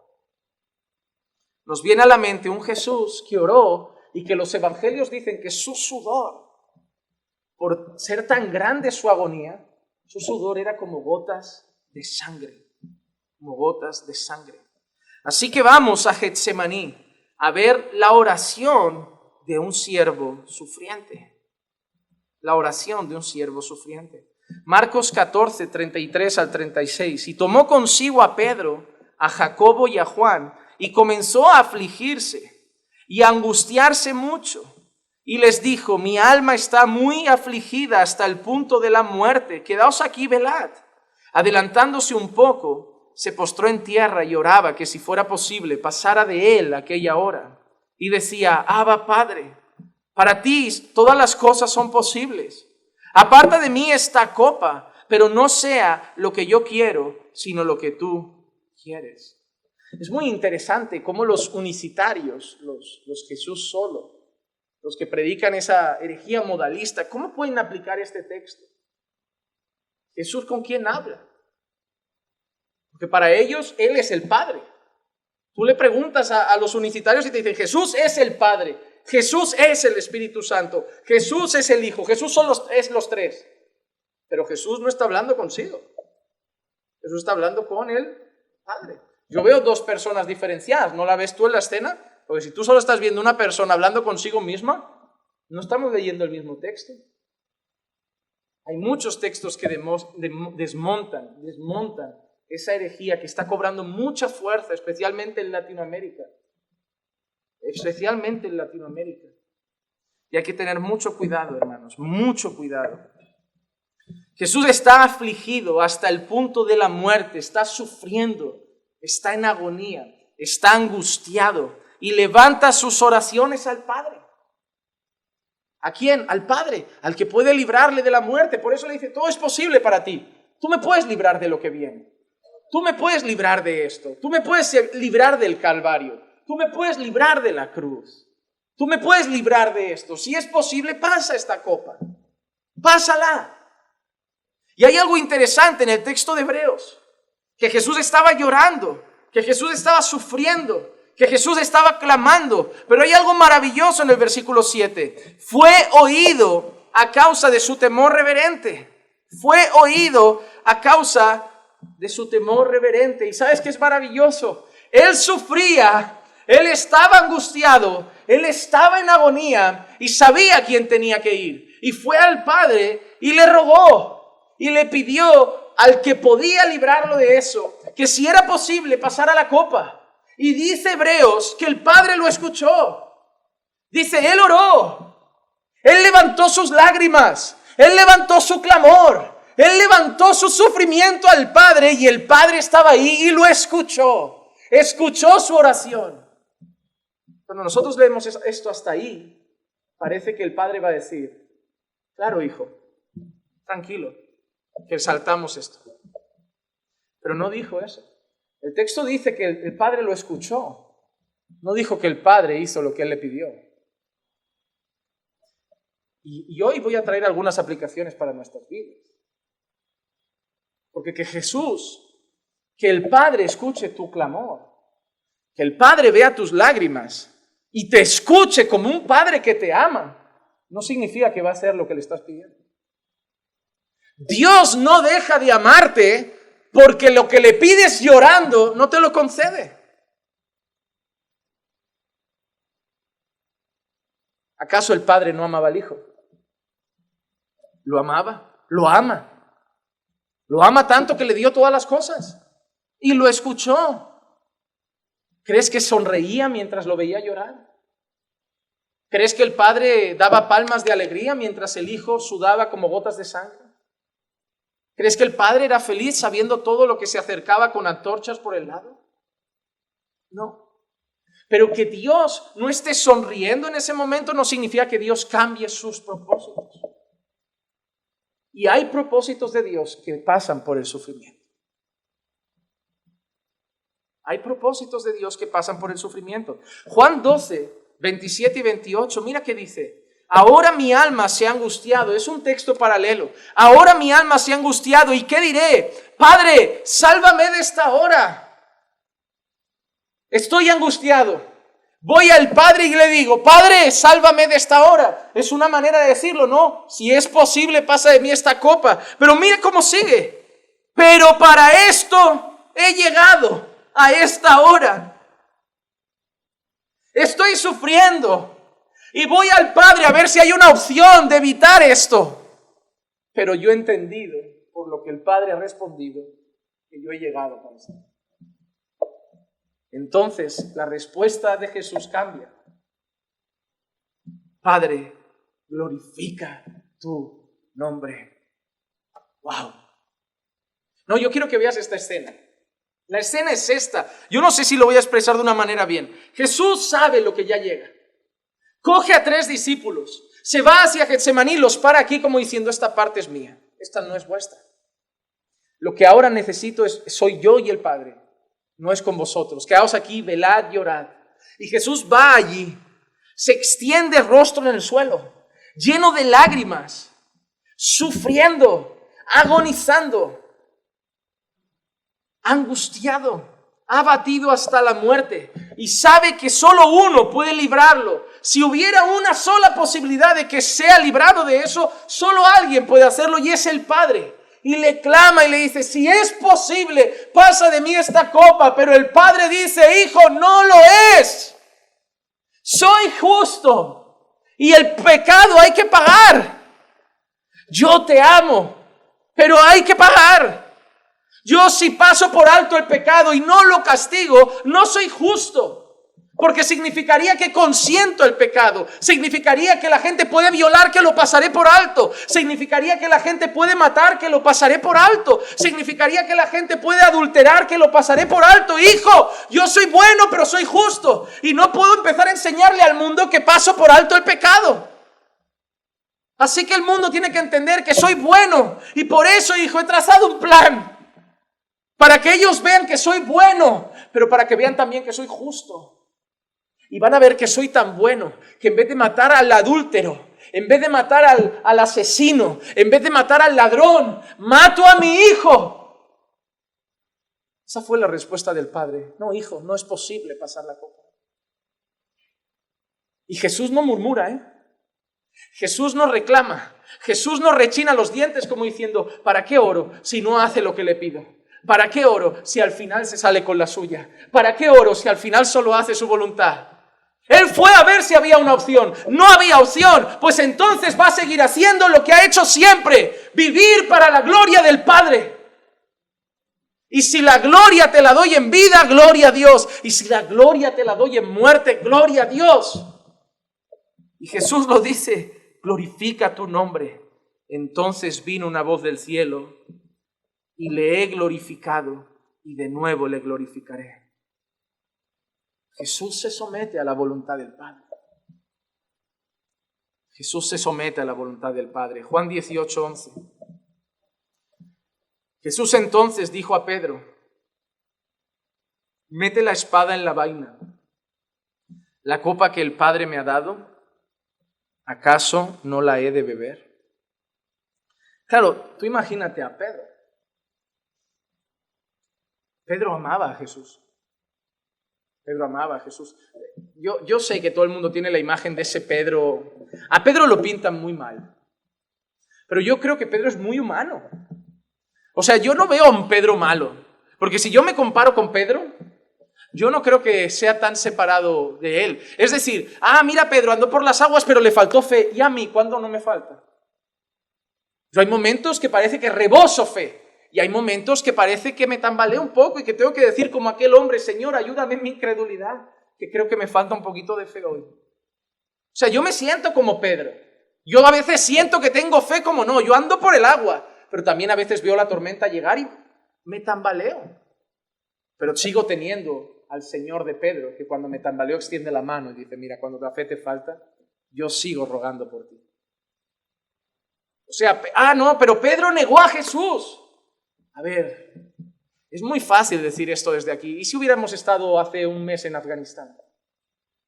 Nos viene a la mente un Jesús que oró y que los evangelios dicen que su sudor, por ser tan grande su agonía, su sudor era como gotas de sangre, como gotas de sangre. Así que vamos a Getsemaní a ver la oración de un siervo sufriente. La oración de un siervo sufriente. Marcos 14, 33 al 36. Y tomó consigo a Pedro, a Jacobo y a Juan, y comenzó a afligirse y a angustiarse mucho. Y les dijo: mi alma está muy afligida hasta el punto de la muerte. Quedaos aquí, velad. Adelantándose un poco, se postró en tierra y oraba que si fuera posible pasara de él aquella hora. Y decía: Abba, Padre, para ti todas las cosas son posibles. Aparta de mí esta copa, pero no sea lo que yo quiero, sino lo que tú quieres. Es muy interesante cómo los unicitarios, los Jesús solo, los que predican esa herejía modalista, ¿cómo pueden aplicar este texto? Jesús, ¿con quién habla? Porque para ellos, Él es el Padre. Tú le preguntas a los unicitarios y te dicen: Jesús es el Padre, Jesús es el Espíritu Santo, Jesús es el Hijo, Jesús es los tres. Pero Jesús no está hablando consigo. Jesús está hablando con el Padre. Yo veo dos personas diferenciadas. ¿No la ves tú en la escena? Porque si tú solo estás viendo una persona hablando consigo misma, no estamos leyendo el mismo texto. Hay muchos textos que desmontan esa herejía que está cobrando mucha fuerza, especialmente en Latinoamérica. Y hay que tener mucho cuidado, hermanos, mucho cuidado. Jesús está afligido hasta el punto de la muerte, está sufriendo, está en agonía, está angustiado y levanta sus oraciones al Padre. ¿A quién? Al Padre, al que puede librarle de la muerte. Por eso le dice: todo es posible para ti. Tú me puedes librar de lo que viene. Tú me puedes librar de esto. Tú me puedes librar del Calvario. Tú me puedes librar de la cruz. Tú me puedes librar de esto. Si es posible, pasa esta copa. Pásala. Y hay algo interesante en el texto de Hebreos. Que Jesús estaba llorando. Que Jesús estaba sufriendo. Que Jesús estaba clamando. Pero hay algo maravilloso en el versículo 7. Fue oído a causa de su temor reverente. Fue oído a causa de su temor reverente. ¿Y sabes qué es maravilloso? Él sufría, él estaba angustiado, él estaba en agonía y sabía a quién tenía que ir. Y fue al Padre y le rogó y le pidió al que podía librarlo de eso, que si era posible pasar a la copa. Y dice Hebreos que el Padre lo escuchó. Dice, Él oró, Él levantó sus lágrimas, Él levantó su clamor, Él levantó su sufrimiento al Padre y el Padre estaba ahí y lo escuchó. Escuchó su oración. Cuando nosotros leemos esto hasta ahí, parece que el Padre va a decir, claro, hijo, tranquilo, que saltamos esto. Pero no dijo eso. El texto dice que el Padre lo escuchó. No dijo que el Padre hizo lo que Él le pidió. Y hoy voy a traer algunas aplicaciones para nuestras vidas. Porque que Jesús, que el Padre escuche tu clamor, que el Padre vea tus lágrimas y te escuche como un Padre que te ama, no significa que va a hacer lo que le estás pidiendo. Dios no deja de amarte porque lo que le pides llorando no te lo concede. ¿Acaso el Padre no amaba al Hijo? Lo amaba, lo ama. Lo ama tanto que le dio todas las cosas y lo escuchó. ¿Crees que sonreía mientras lo veía llorar? ¿Crees que el Padre daba palmas de alegría mientras el Hijo sudaba como gotas de sangre? ¿Crees que el Padre era feliz sabiendo todo lo que se acercaba con antorchas por el lado? No. Pero que Dios no esté sonriendo en ese momento no significa que Dios cambie sus propósitos. Y hay propósitos de Dios que pasan por el sufrimiento. Hay propósitos de Dios que pasan por el sufrimiento. Juan 12, 27 y 28, mira qué dice. Ahora mi alma se ha angustiado. Es un texto paralelo. Ahora mi alma se ha angustiado. ¿Y qué diré? Padre, sálvame de esta hora. Estoy angustiado. Voy al Padre y le digo, Padre, sálvame de esta hora. Es una manera de decirlo, ¿no? Si es posible, pasa de mí esta copa. Pero mire cómo sigue. Pero para esto he llegado a esta hora. Estoy sufriendo. Y voy al Padre a ver si hay una opción de evitar esto. Pero yo he entendido, por lo que el Padre ha respondido, que yo he llegado para esto. Entonces, la respuesta de Jesús cambia. Padre, glorifica tu nombre. ¡Wow! No, yo quiero que veas esta escena. La escena es esta. Yo no sé si lo voy a expresar de una manera bien. Jesús sabe lo que ya llega. Coge a 3 discípulos, se va hacia Getsemaní, los para aquí como diciendo, esta parte es mía, esta no es vuestra. Lo que ahora necesito soy yo y el Padre. No es con vosotros. Quedaos aquí, velad y orad. Y Jesús va allí, se extiende el rostro en el suelo, lleno de lágrimas, sufriendo, agonizando, angustiado, abatido hasta la muerte. Y sabe que solo uno puede librarlo. Si hubiera una sola posibilidad de que sea librado de eso, solo alguien puede hacerlo y es el Padre. Y le clama y le dice, si es posible, pasa de mí esta copa. Pero el Padre dice, hijo, no lo es. Soy justo. Y el pecado hay que pagar. Yo te amo, pero hay que pagar. Yo si paso por alto el pecado y no lo castigo, no soy justo. Porque significaría que consiento el pecado. Significaría que la gente puede violar, que lo pasaré por alto. Significaría que la gente puede matar, que lo pasaré por alto. Significaría que la gente puede adulterar, que lo pasaré por alto. Hijo, yo soy bueno, pero soy justo. Y no puedo empezar a enseñarle al mundo que paso por alto el pecado. Así que el mundo tiene que entender que soy bueno. Y por eso, hijo, he trazado un plan. Para que ellos vean que soy bueno, pero para que vean también que soy justo. Y van a ver que soy tan bueno que en vez de matar al adúltero, en vez de matar al asesino, en vez de matar al ladrón, mato a mi hijo. Esa fue la respuesta del Padre. No, hijo, no es posible pasar la copa. Y Jesús no murmura, Jesús no reclama. Jesús no rechina los dientes como diciendo, ¿para qué oro si no hace lo que le pido? ¿Para qué oro si al final se sale con la suya? ¿Para qué oro si al final solo hace su voluntad? Él fue a ver si había una opción. No había opción. Pues entonces va a seguir haciendo lo que ha hecho siempre. Vivir para la gloria del Padre. Y si la gloria te la doy en vida, gloria a Dios. Y si la gloria te la doy en muerte, gloria a Dios. Y Jesús lo dice, glorifica tu nombre. Entonces vino una voz del cielo y le he glorificado y de nuevo le glorificaré. Jesús se somete a la voluntad del Padre. Jesús se somete a la voluntad del Padre. Juan 18:11. Jesús entonces dijo a Pedro, mete la espada en la vaina. La copa que el Padre me ha dado, ¿acaso no la he de beber? Claro, tú imagínate a Pedro. Pedro amaba a Jesús. Pedro amaba a Jesús. Yo sé que todo el mundo tiene la imagen de ese Pedro. A Pedro lo pintan muy mal. Pero yo creo que Pedro es muy humano. O sea, yo no veo a un Pedro malo. Porque si yo me comparo con Pedro, yo no creo que sea tan separado de él. Es decir, mira Pedro, andó por las aguas, pero le faltó fe. ¿Y a mí cuándo no me falta? Yo hay momentos que parece que reboso fe. Y hay momentos que parece que me tambaleo un poco y que tengo que decir como aquel hombre, Señor, ayúdame en mi incredulidad, que creo que me falta un poquito de fe hoy. O sea, yo me siento como Pedro. Yo a veces siento que tengo fe como no. Yo ando por el agua, pero también a veces veo la tormenta llegar y me tambaleo. Pero sigo teniendo al Señor de Pedro, que cuando me tambaleo extiende la mano y dice, mira, cuando la fe te falta, yo sigo rogando por ti. O sea, no, pero Pedro negó a Jesús. A ver, es muy fácil decir esto desde aquí. ¿Y si hubiéramos estado hace un mes en Afganistán?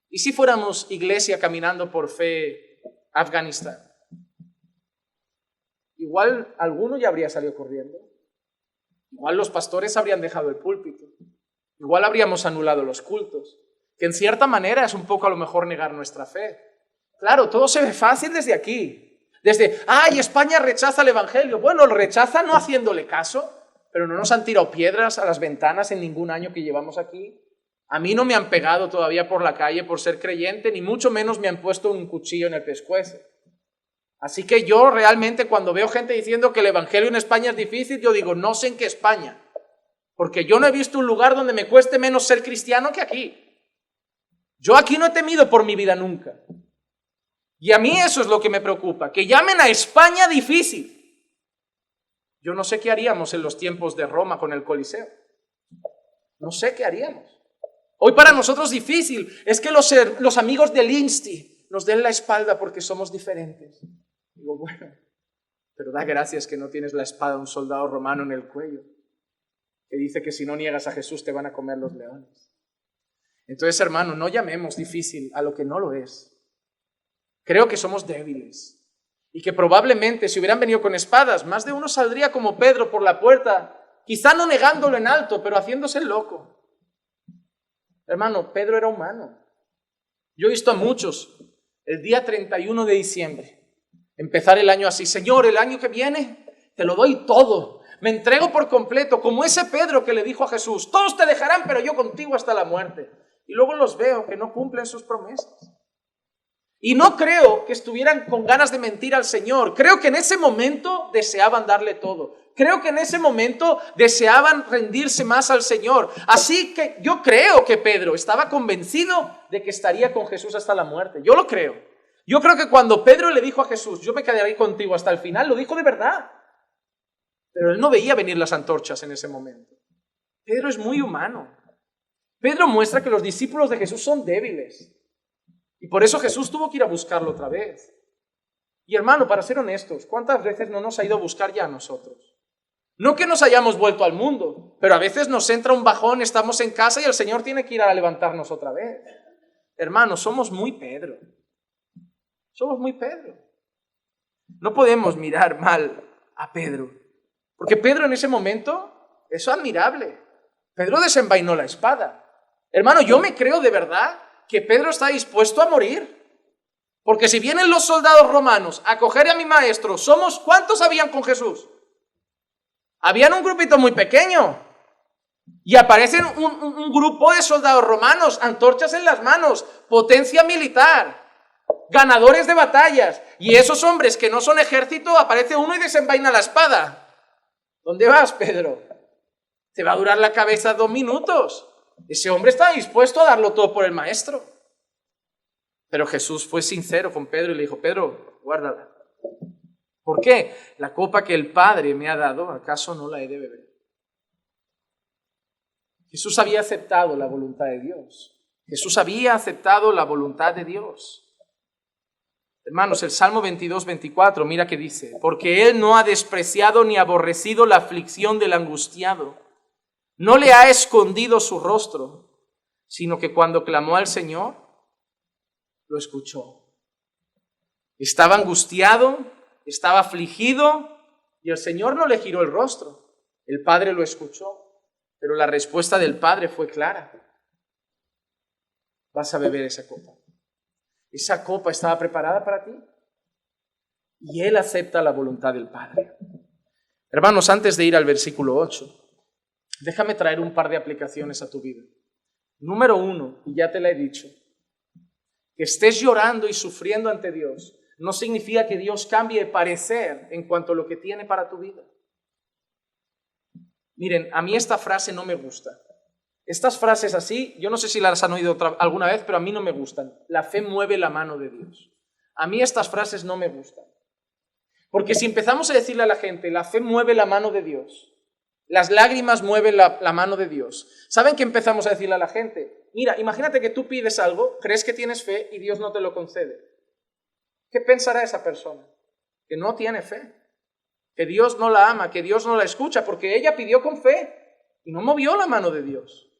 ¿Y si fuéramos iglesia caminando por fe a Afganistán? Igual alguno ya habría salido corriendo. Igual los pastores habrían dejado el púlpito. Igual habríamos anulado los cultos. Que en cierta manera es un poco a lo mejor negar nuestra fe. Claro, todo se ve fácil desde aquí. Desde, España rechaza el evangelio. Bueno, lo rechaza no haciéndole caso, pero no nos han tirado piedras a las ventanas en ningún año que llevamos aquí. A mí no me han pegado todavía por la calle por ser creyente, ni mucho menos me han puesto un cuchillo en el pescuezo. Así que yo realmente cuando veo gente diciendo que el evangelio en España es difícil, yo digo, no sé en qué España, porque yo no he visto un lugar donde me cueste menos ser cristiano que aquí. Yo aquí no he temido por mi vida nunca. Y a mí eso es lo que me preocupa, que llamen a España difícil. Yo no sé qué haríamos en los tiempos de Roma con el Coliseo. No sé qué haríamos. Hoy para nosotros difícil es que los amigos del Insti nos den la espalda porque somos diferentes. Digo, bueno, pero da gracias que no tienes la espada de un soldado romano en el cuello, que dice que si no niegas a Jesús te van a comer los leones. Entonces, hermano, no llamemos difícil a lo que no lo es. Creo que somos débiles y que probablemente si hubieran venido con espadas, más de uno saldría como Pedro por la puerta, quizá no negándolo en alto, pero haciéndose el loco. Hermano, Pedro era humano. Yo he visto a muchos el día 31 de diciembre empezar el año así, Señor, el año que viene te lo doy todo, me entrego por completo, como ese Pedro que le dijo a Jesús, todos te dejarán, pero yo contigo hasta la muerte. Y luego los veo que no cumplen sus promesas. Y no creo que estuvieran con ganas de mentir al Señor. Creo que en ese momento deseaban darle todo. Creo que en ese momento deseaban rendirse más al Señor. Así que yo creo que Pedro estaba convencido de que estaría con Jesús hasta la muerte. Yo lo creo. Yo creo que cuando Pedro le dijo a Jesús, yo me quedaré contigo hasta el final, lo dijo de verdad. Pero él no veía venir las antorchas en ese momento. Pedro es muy humano. Pedro muestra que los discípulos de Jesús son débiles. Y por eso Jesús tuvo que ir a buscarlo otra vez. Y hermano, para ser honestos, ¿cuántas veces no nos ha ido a buscar ya a nosotros? No que nos hayamos vuelto al mundo, pero a veces nos entra un bajón, estamos en casa y el Señor tiene que ir a levantarnos otra vez. Hermano, somos muy Pedro. Somos muy Pedro. No podemos mirar mal a Pedro, porque Pedro en ese momento es admirable. Pedro desenvainó la espada. Hermano, yo me creo de verdad que Pedro está dispuesto a morir. Porque si vienen los soldados romanos a coger a mi maestro, ¿cuántos habían con Jesús? Habían un grupito muy pequeño. Y aparecen un grupo de soldados romanos, antorchas en las manos, potencia militar, ganadores de batallas. Y esos hombres que no son ejército, aparece uno y desenvaina la espada. ¿Dónde vas, Pedro? Te va a durar la cabeza 2 minutos. Ese hombre estaba dispuesto a darlo todo por el maestro. Pero Jesús fue sincero con Pedro y le dijo, Pedro, guárdala. ¿Por qué? La copa que el Padre me ha dado, ¿acaso no la he de beber? Jesús había aceptado la voluntad de Dios. Jesús había aceptado la voluntad de Dios. Hermanos, el Salmo 22, 24, mira que dice, porque Él no ha despreciado ni aborrecido la aflicción del angustiado. No le ha escondido su rostro, sino que cuando clamó al Señor, lo escuchó. Estaba angustiado, estaba afligido, y el Señor no le giró el rostro. El Padre lo escuchó, pero la respuesta del Padre fue clara. Vas a beber esa copa. Esa copa estaba preparada para ti. Y Él acepta la voluntad del Padre. Hermanos, antes de ir al versículo 8, déjame traer un par de aplicaciones a tu vida. Número 1, y ya te la he dicho, que estés llorando y sufriendo ante Dios no significa que Dios cambie de parecer en cuanto a lo que tiene para tu vida. Miren, a mí esta frase no me gusta. Estas frases así, yo no sé si las han oído alguna vez, pero a mí no me gustan. La fe mueve la mano de Dios. A mí estas frases no me gustan. Porque si empezamos a decirle a la gente, la fe mueve la mano de Dios, las lágrimas mueven la mano de Dios, ¿saben qué empezamos a decirle a la gente? Mira, imagínate que tú pides algo, crees que tienes fe y Dios no te lo concede. ¿Qué pensará esa persona? Que no tiene fe, que Dios no la ama, que Dios no la escucha, porque ella pidió con fe y no movió la mano de Dios.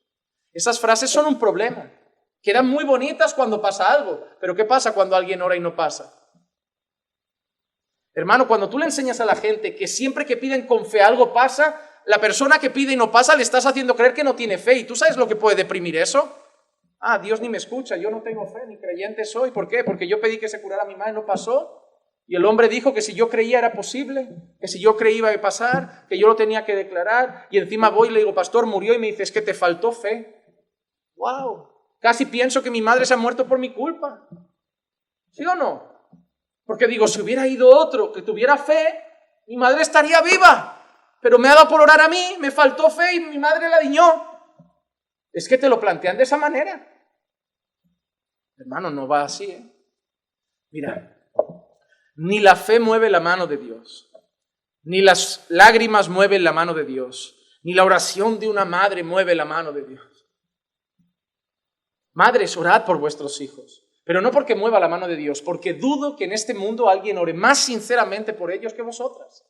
Esas frases son un problema. Quedan muy bonitas cuando pasa algo, pero ¿qué pasa cuando alguien ora y no pasa? Hermano, cuando tú le enseñas a la gente que siempre que piden con fe algo pasa, la persona que pide y no pasa le estás haciendo creer que no tiene fe. ¿Y tú sabes lo que puede deprimir eso? Ah, Dios ni me escucha, yo no tengo fe, ni creyente soy. ¿Por qué? Porque yo pedí que se curara a mi madre y no pasó. Y el hombre dijo que si yo creía era posible, que si yo creía iba a pasar, que yo lo tenía que declarar. Y encima voy y le digo, pastor, murió, y me dice, es que te faltó fe. ¡Wow! Casi pienso que mi madre se ha muerto por mi culpa. ¿Sí o no? Porque digo, si hubiera ido otro que tuviera fe, mi madre estaría viva. Pero me ha dado por orar a mí, me faltó fe y mi madre la diñó. Es que te lo plantean de esa manera. Hermano, no va así, ¿eh? Mira, ni la fe mueve la mano de Dios, ni las lágrimas mueven la mano de Dios, ni la oración de una madre mueve la mano de Dios. Madres, orad por vuestros hijos, pero no porque mueva la mano de Dios, porque dudo que en este mundo alguien ore más sinceramente por ellos que vosotras.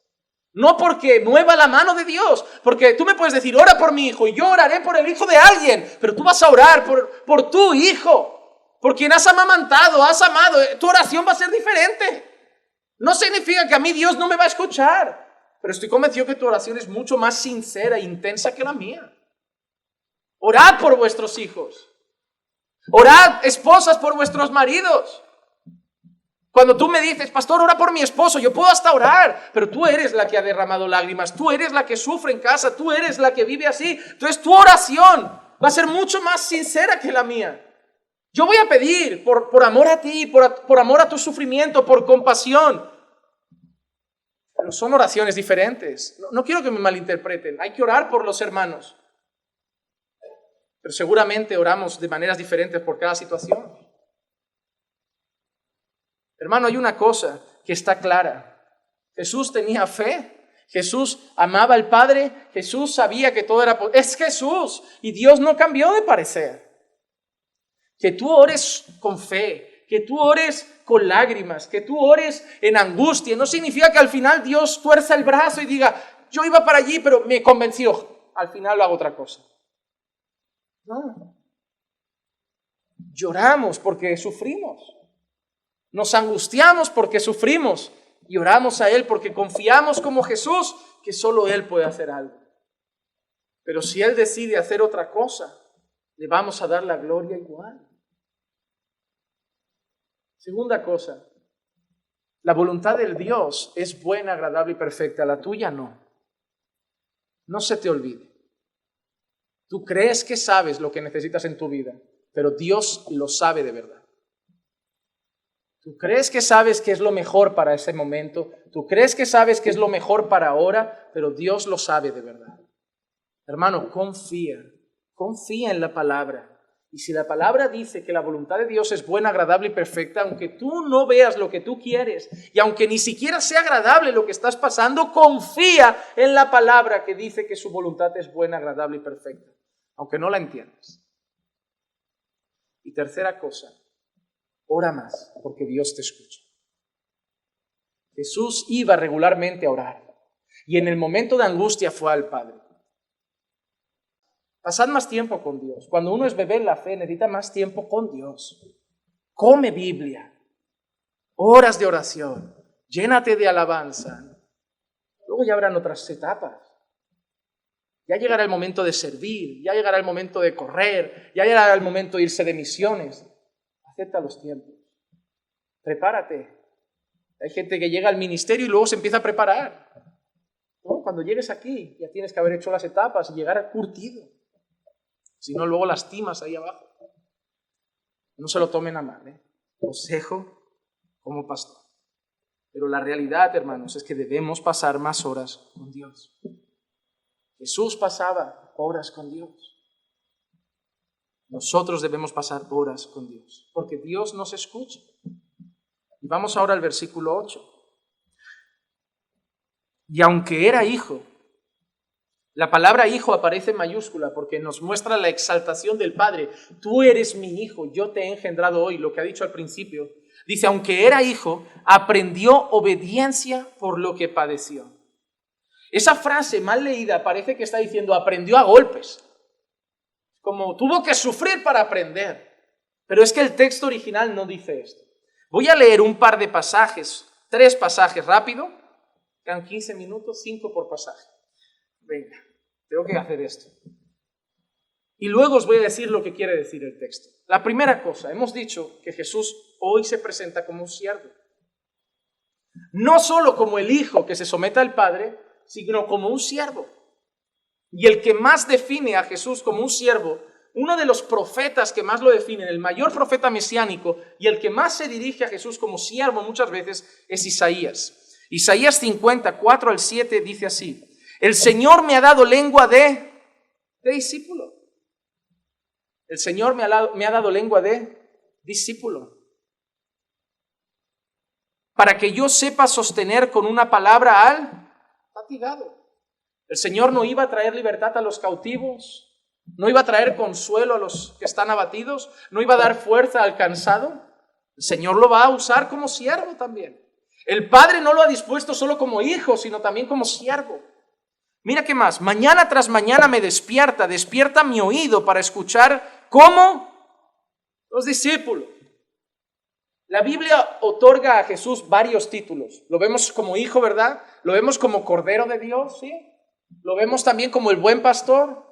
No porque mueva la mano de Dios, porque tú me puedes decir, ora por mi hijo, y yo oraré por el hijo de alguien, pero tú vas a orar por tu hijo, por quien has amamantado, has amado. Tu oración va a ser diferente. No significa que a mí Dios no me va a escuchar, pero estoy convencido que tu oración es mucho más sincera e intensa que la mía. Orad por vuestros hijos. Orad, esposas, por vuestros maridos. Cuando tú me dices, pastor, ora por mi esposo, yo puedo hasta orar, pero tú eres la que ha derramado lágrimas, tú eres la que sufre en casa, tú eres la que vive así. Entonces tu oración va a ser mucho más sincera que la mía. Yo voy a pedir por amor a ti, por amor a tu sufrimiento, por compasión. Pero son oraciones diferentes. No quiero que me malinterpreten. Hay que orar por los hermanos. Pero seguramente oramos de maneras diferentes por cada situación. Hermano, hay una cosa que está clara. Jesús tenía fe. Jesús amaba al Padre. Jesús sabía que todo era... Es Jesús. Y Dios no cambió de parecer. Que tú ores con fe, que tú ores con lágrimas, que tú ores en angustia, no significa que al final Dios tuerza el brazo y diga, yo iba para allí, pero me convenció, al final lo hago otra cosa. No. Lloramos porque sufrimos. Nos angustiamos porque sufrimos. Y oramos a Él porque confiamos como Jesús que solo Él puede hacer algo. Pero si Él decide hacer otra cosa, le vamos a dar la gloria igual. Segunda cosa, la voluntad del Dios es buena, agradable y perfecta, la tuya no. No se te olvide. Tú crees que sabes lo que necesitas en tu vida, pero Dios lo sabe de verdad. Tú crees que sabes qué es lo mejor para ese momento, tú crees que sabes qué es lo mejor para ahora, pero Dios lo sabe de verdad. Hermano, confía en la palabra. Y si la palabra dice que la voluntad de Dios es buena, agradable y perfecta, aunque tú no veas lo que tú quieres y aunque ni siquiera sea agradable lo que estás pasando, confía en la palabra que dice que su voluntad es buena, agradable y perfecta, aunque no la entiendas. Y tercera cosa, ora más, porque Dios te escucha. Jesús iba regularmente a orar y en el momento de angustia fue al Padre. Pasad más tiempo con Dios. Cuando uno es bebé en la fe, necesita más tiempo con Dios. Come Biblia, horas de oración, llénate de alabanza. Luego ya habrán otras etapas. Ya llegará el momento de servir, ya llegará el momento de correr, ya llegará el momento de irse de misiones. Acepta los tiempos. Prepárate. Hay gente que llega al ministerio y luego se empieza a preparar. ¿No? Cuando llegues aquí, ya tienes que haber hecho las etapas y llegar curtido. Si no, luego lastimas ahí abajo. No se lo tomen a mal, Consejo como pastor. Pero la realidad, hermanos, es que debemos pasar más horas con Dios. Jesús pasaba horas con Dios. Nosotros debemos pasar horas con Dios, porque Dios nos escucha. Y vamos ahora al versículo 8. Y aunque era hijo, la palabra hijo aparece en mayúscula porque nos muestra la exaltación del Padre. Tú eres mi hijo, yo te he engendrado hoy, lo que ha dicho al principio. Dice, aunque era hijo, aprendió obediencia por lo que padeció. Esa frase mal leída parece que está diciendo aprendió a golpes. Como tuvo que sufrir para aprender. Pero es que el texto original no dice esto. Voy a leer un par de pasajes, 3 pasajes rápido. Quedan 15 minutos, 5 por pasaje. Venga, tengo que hacer esto. Y luego os voy a decir lo que quiere decir el texto. La primera cosa, hemos dicho que Jesús hoy se presenta como un siervo. No solo como el hijo que se somete al Padre, sino como un siervo. Y el que más define a Jesús como un siervo, uno de los profetas que más lo definen, el mayor profeta mesiánico, y el que más se dirige a Jesús como siervo muchas veces, es Isaías. Isaías 50, 4 al 7 dice así: el Señor me ha dado lengua de discípulo. El Señor me ha dado lengua de discípulo. Para que yo sepa sostener con una palabra al fatigado. El Señor no iba a traer libertad a los cautivos, no iba a traer consuelo a los que están abatidos, no iba a dar fuerza al cansado. El Señor lo va a usar como siervo también. El Padre no lo ha dispuesto solo como hijo, sino también como siervo. Mira qué más, mañana tras mañana me despierta mi oído para escuchar como los discípulos. La Biblia otorga a Jesús varios títulos. Lo vemos como hijo, ¿verdad? Lo vemos como Cordero de Dios, ¿sí? Lo vemos también como el buen pastor.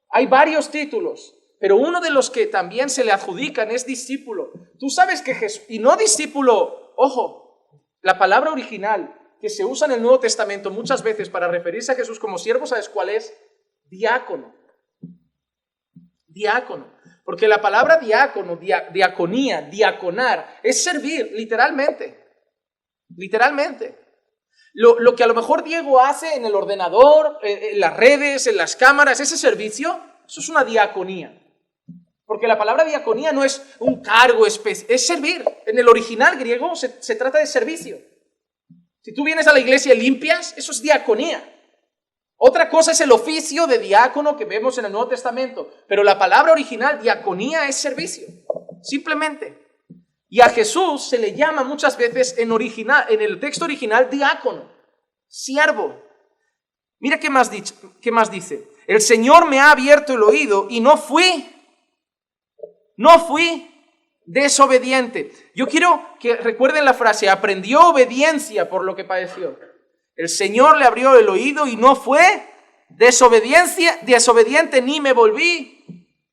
Hay varios títulos, pero uno de los que también se le adjudican es discípulo. Tú sabes que Jesús, y no discípulo, ojo, la palabra original que se usa en el Nuevo Testamento muchas veces para referirse a Jesús como siervo, ¿sabes cuál es? Diácono. Diácono. Porque la palabra diácono, diaconía, diaconar, es servir, literalmente. Literalmente. Lo que a lo mejor Diego hace en el ordenador, en las redes, en las cámaras, ese servicio, eso es una diaconía. Porque la palabra diaconía no es un cargo especial, es servir. En el original griego se trata de servicio. Si tú vienes a la iglesia y limpias, eso es diaconía. Otra cosa es el oficio de diácono que vemos en el Nuevo Testamento, pero la palabra original, diaconía, es servicio, simplemente. Y a Jesús se le llama muchas veces en el texto original diácono, siervo. Mira qué más dice. El Señor me ha abierto el oído y no fui desobediente. Yo quiero que recuerden la frase, aprendió obediencia por lo que padeció. El Señor le abrió el oído y no fue desobediente ni me volví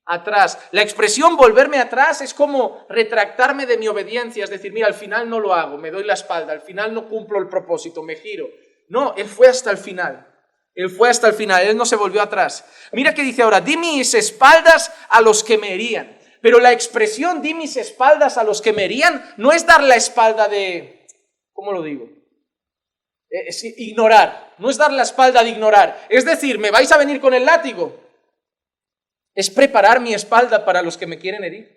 atrás. La expresión volverme atrás es como retractarme de mi obediencia, es decir, mira, al final no lo hago, me doy la espalda, al final no cumplo el propósito, me giro. No, Él fue hasta el final. Él fue hasta el final, Él no se volvió atrás. Mira que dice ahora, di mis espaldas a los que me herían. Pero la expresión di mis espaldas a los que me herían no es dar la espalda de, ¿cómo lo digo? Es ignorar, no es dar la espalda de ignorar. Es decir, ¿me vais a venir con el látigo? Es preparar mi espalda para los que me quieren herir.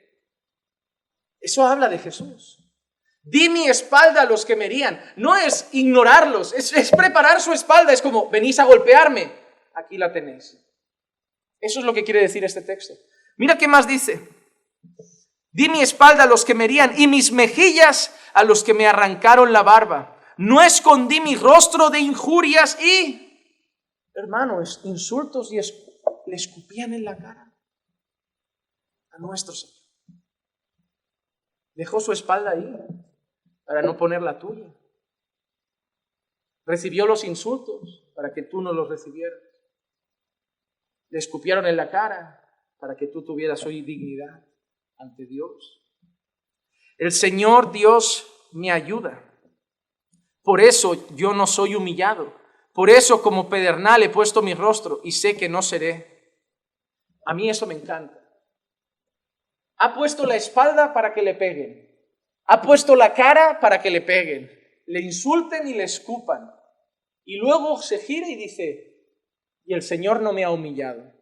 Eso habla de Jesús. Di mi espalda a los que me herían. No es ignorarlos, es preparar su espalda. Es como, venís a golpearme. Aquí la tenéis. Eso es lo que quiere decir este texto. Mira qué más dice. Di mi espalda a los que me herían y mis mejillas a los que me arrancaron la barba. No escondí mi rostro de injurias y, hermanos, insultos y le escupían en la cara a nuestro Señor. Dejó su espalda ahí para no poner la tuya. Recibió los insultos para que tú no los recibieras. Le escupieron en la cara para que tú tuvieras hoy dignidad ante Dios. El Señor Dios me ayuda. Por eso yo no soy humillado. Por eso como pedernal he puesto mi rostro y sé que no seré. A mí eso me encanta. Ha puesto la espalda para que le peguen. Ha puesto la cara para que le peguen. Le insulten y le escupan. Y luego se gira y dice, y el Señor no me ha humillado.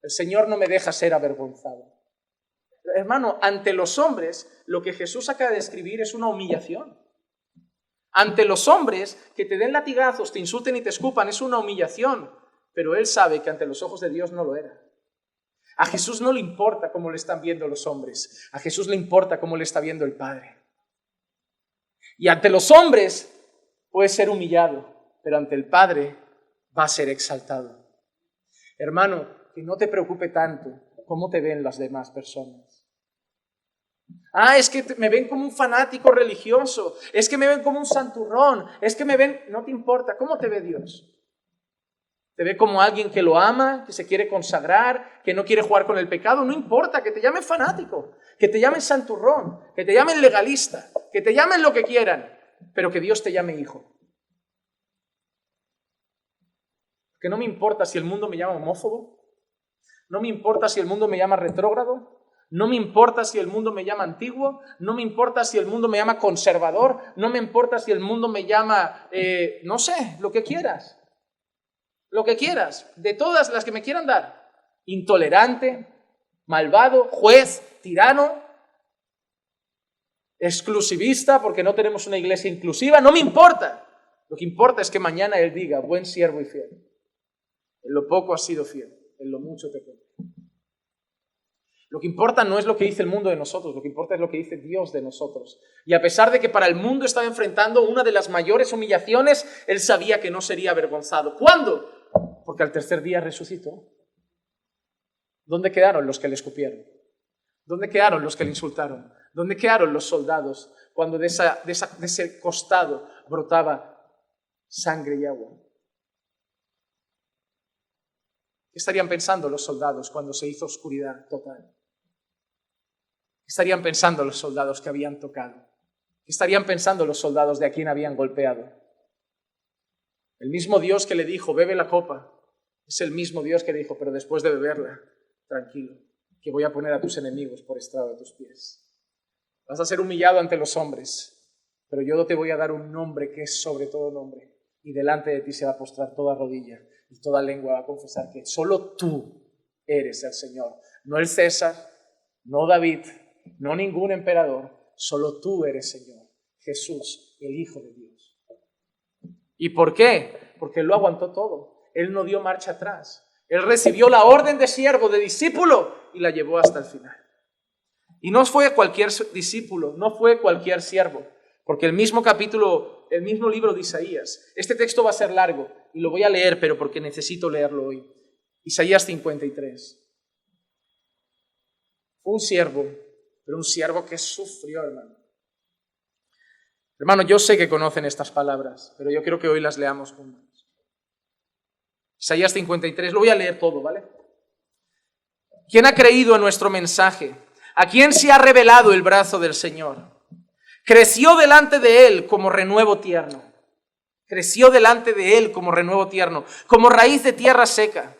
El Señor no me deja ser avergonzado. Hermano, ante los hombres, lo que Jesús acaba de describir es una humillación. Ante los hombres, que te den latigazos, te insulten y te escupan, es una humillación. Pero Él sabe que ante los ojos de Dios no lo era. A Jesús no le importa cómo le están viendo los hombres. A Jesús le importa cómo le está viendo el Padre. Y ante los hombres puede ser humillado, pero ante el Padre va a ser exaltado. Hermano, que no te preocupe tanto cómo te ven las demás personas. Es que me ven como un fanático religioso, es que me ven como un santurrón, es que me ven... No te importa, ¿cómo te ve Dios? Te ve como alguien que lo ama, que se quiere consagrar, que no quiere jugar con el pecado. No importa, que te llamen fanático, que te llamen santurrón, que te llamen legalista, que te llamen lo que quieran, pero que Dios te llame hijo. Que no me importa si el mundo me llama homófobo, no me importa si el mundo me llama retrógrado, no me importa si el mundo me llama antiguo, no me importa si el mundo me llama conservador, no me importa si el mundo me llama, no sé, lo que quieras. Lo que quieras, de todas las que me quieran dar. Intolerante, malvado, juez, tirano, exclusivista, porque no tenemos una iglesia inclusiva, no me importa. Lo que importa es que mañana Él diga, buen siervo y fiel. En lo poco has sido fiel, en lo mucho te pondré. Lo que importa no es lo que dice el mundo de nosotros, lo que importa es lo que dice Dios de nosotros. Y a pesar de que para el mundo estaba enfrentando una de las mayores humillaciones, Él sabía que no sería avergonzado. ¿Cuándo? Porque al tercer día resucitó. ¿Dónde quedaron los que le escupieron? ¿Dónde quedaron los que le insultaron? ¿Dónde quedaron los soldados cuando de ese costado brotaba sangre y agua? ¿Qué estarían pensando los soldados cuando se hizo oscuridad total? ¿Qué estarían pensando los soldados que habían tocado? ¿Qué estarían pensando los soldados de a quien habían golpeado? El mismo Dios que le dijo, bebe la copa, es el mismo Dios que dijo, pero después de beberla, tranquilo, que voy a poner a tus enemigos por estrado de tus pies. Vas a ser humillado ante los hombres, pero yo te voy a dar un nombre que es sobre todo nombre, y delante de ti se va a postrar toda rodilla, y toda lengua va a confesar que solo tú eres el Señor, no el César, no David, no ningún emperador, solo tú eres Señor, Jesús, el Hijo de Dios. ¿Y por qué? Porque Él lo aguantó todo. Él no dio marcha atrás. Él recibió la orden de siervo, de discípulo, y la llevó hasta el final. Y no fue cualquier discípulo, no fue cualquier siervo, porque el mismo capítulo, el mismo libro de Isaías, este texto va a ser largo, y lo voy a leer, pero porque necesito leerlo hoy. Isaías 53. Fue un siervo, pero un siervo que sufrió, hermano. Hermano, yo sé que conocen estas palabras, pero yo quiero que hoy las leamos juntos. Isaías 53, lo voy a leer todo, ¿vale? ¿Quién ha creído en nuestro mensaje? ¿A quién se ha revelado el brazo del Señor? Creció delante de Él como renuevo tierno. Creció delante de Él como renuevo tierno, como raíz de tierra seca.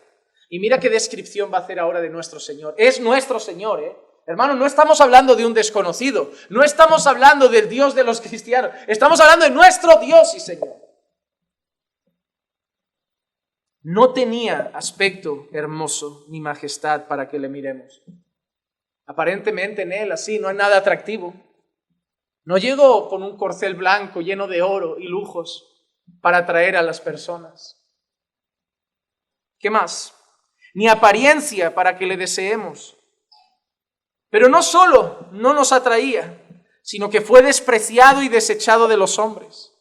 Y mira qué descripción va a hacer ahora de nuestro Señor. Es nuestro Señor, ¿eh? Hermano, no estamos hablando de un desconocido, no estamos hablando del Dios de los cristianos, estamos hablando de nuestro Dios y Señor. no tenía aspecto hermoso ni majestad para que le miremos. Aparentemente en él así no hay nada atractivo. No llegó con un corcel blanco lleno de oro y lujos para atraer a las personas. ¿Qué más? Ni apariencia para que le deseemos. Pero no solo no nos atraía, sino que fue despreciado y desechado de los hombres.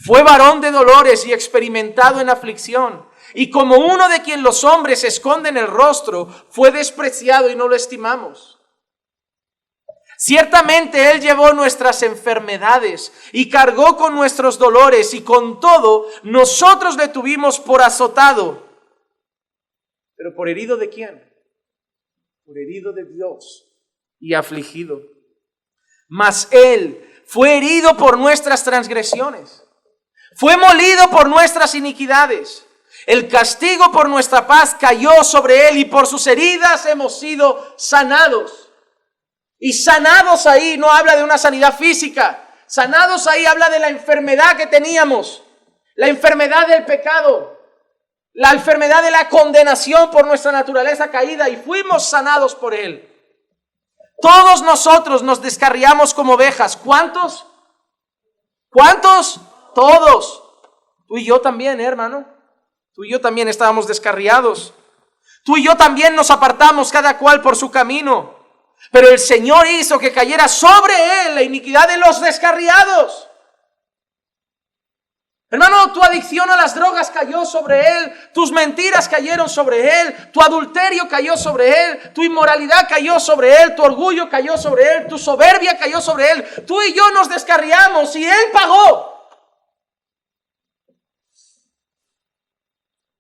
Fue varón de dolores y experimentado en aflicción. Y como uno de quien los hombres esconden el rostro, fue despreciado y no lo estimamos. Ciertamente Él llevó nuestras enfermedades y cargó con nuestros dolores, y con todo nosotros le tuvimos por azotado. ¿Pero por herido de quién? Por herido de Dios y afligido. Mas Él fue herido por nuestras transgresiones, fue molido por nuestras iniquidades. El castigo por nuestra paz cayó sobre Él, y por sus heridas hemos sido sanados. Y sanados ahí no habla de una sanidad física. Sanados ahí habla de la enfermedad que teníamos. La enfermedad del pecado. La enfermedad de la condenación por nuestra naturaleza caída. Y fuimos sanados por Él. Todos nosotros nos descarriamos como ovejas. ¿Cuántos? ¿Cuántos? Todos. Tú y yo también, hermano. Tú y yo también estábamos descarriados. Tú y yo también nos apartamos cada cual por su camino. Pero el Señor hizo que cayera sobre Él la iniquidad de los descarriados. Hermano, tu adicción a las drogas cayó sobre Él. Tus mentiras cayeron sobre Él. Tu adulterio cayó sobre Él. Tu inmoralidad cayó sobre Él. Tu orgullo cayó sobre Él. Tu soberbia cayó sobre Él. Tú y yo nos descarriamos y Él pagó.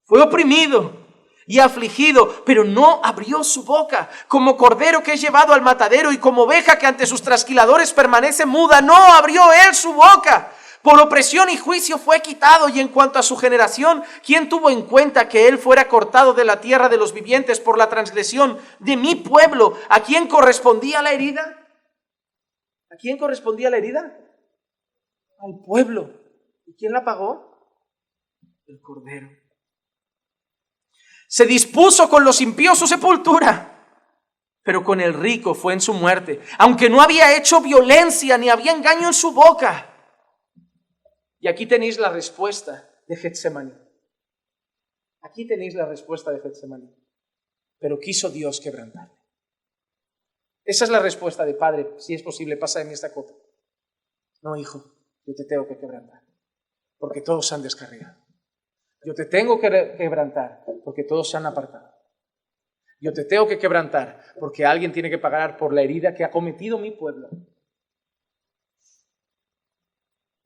Fue oprimido y afligido, pero no abrió su boca. Como cordero que es llevado al matadero, y como oveja que ante sus trasquiladores permanece muda, no abrió Él su boca. Por opresión y juicio fue quitado. Y en cuanto a su generación, ¿quién tuvo en cuenta que Él fuera cortado de la tierra de los vivientes por la transgresión de mi pueblo? ¿A quién correspondía la herida? ¿A quién correspondía la herida? Al pueblo. ¿Y quién la pagó? El Cordero. Se dispuso con los impíos su sepultura, pero con el rico fue en su muerte, aunque no había hecho violencia ni había engaño en su boca. Y aquí tenéis la respuesta de Getsemaní. Aquí tenéis la respuesta de Getsemaní. Pero quiso Dios quebrantarle. Esa es la respuesta de: Padre, si es posible, pasa de mí esta copa. No, hijo, yo te tengo que quebrantar, porque todos se han descarriado. Yo te tengo que quebrantar porque todos se han apartado. Yo te tengo que quebrantar porque alguien tiene que pagar por la herida que ha cometido mi pueblo.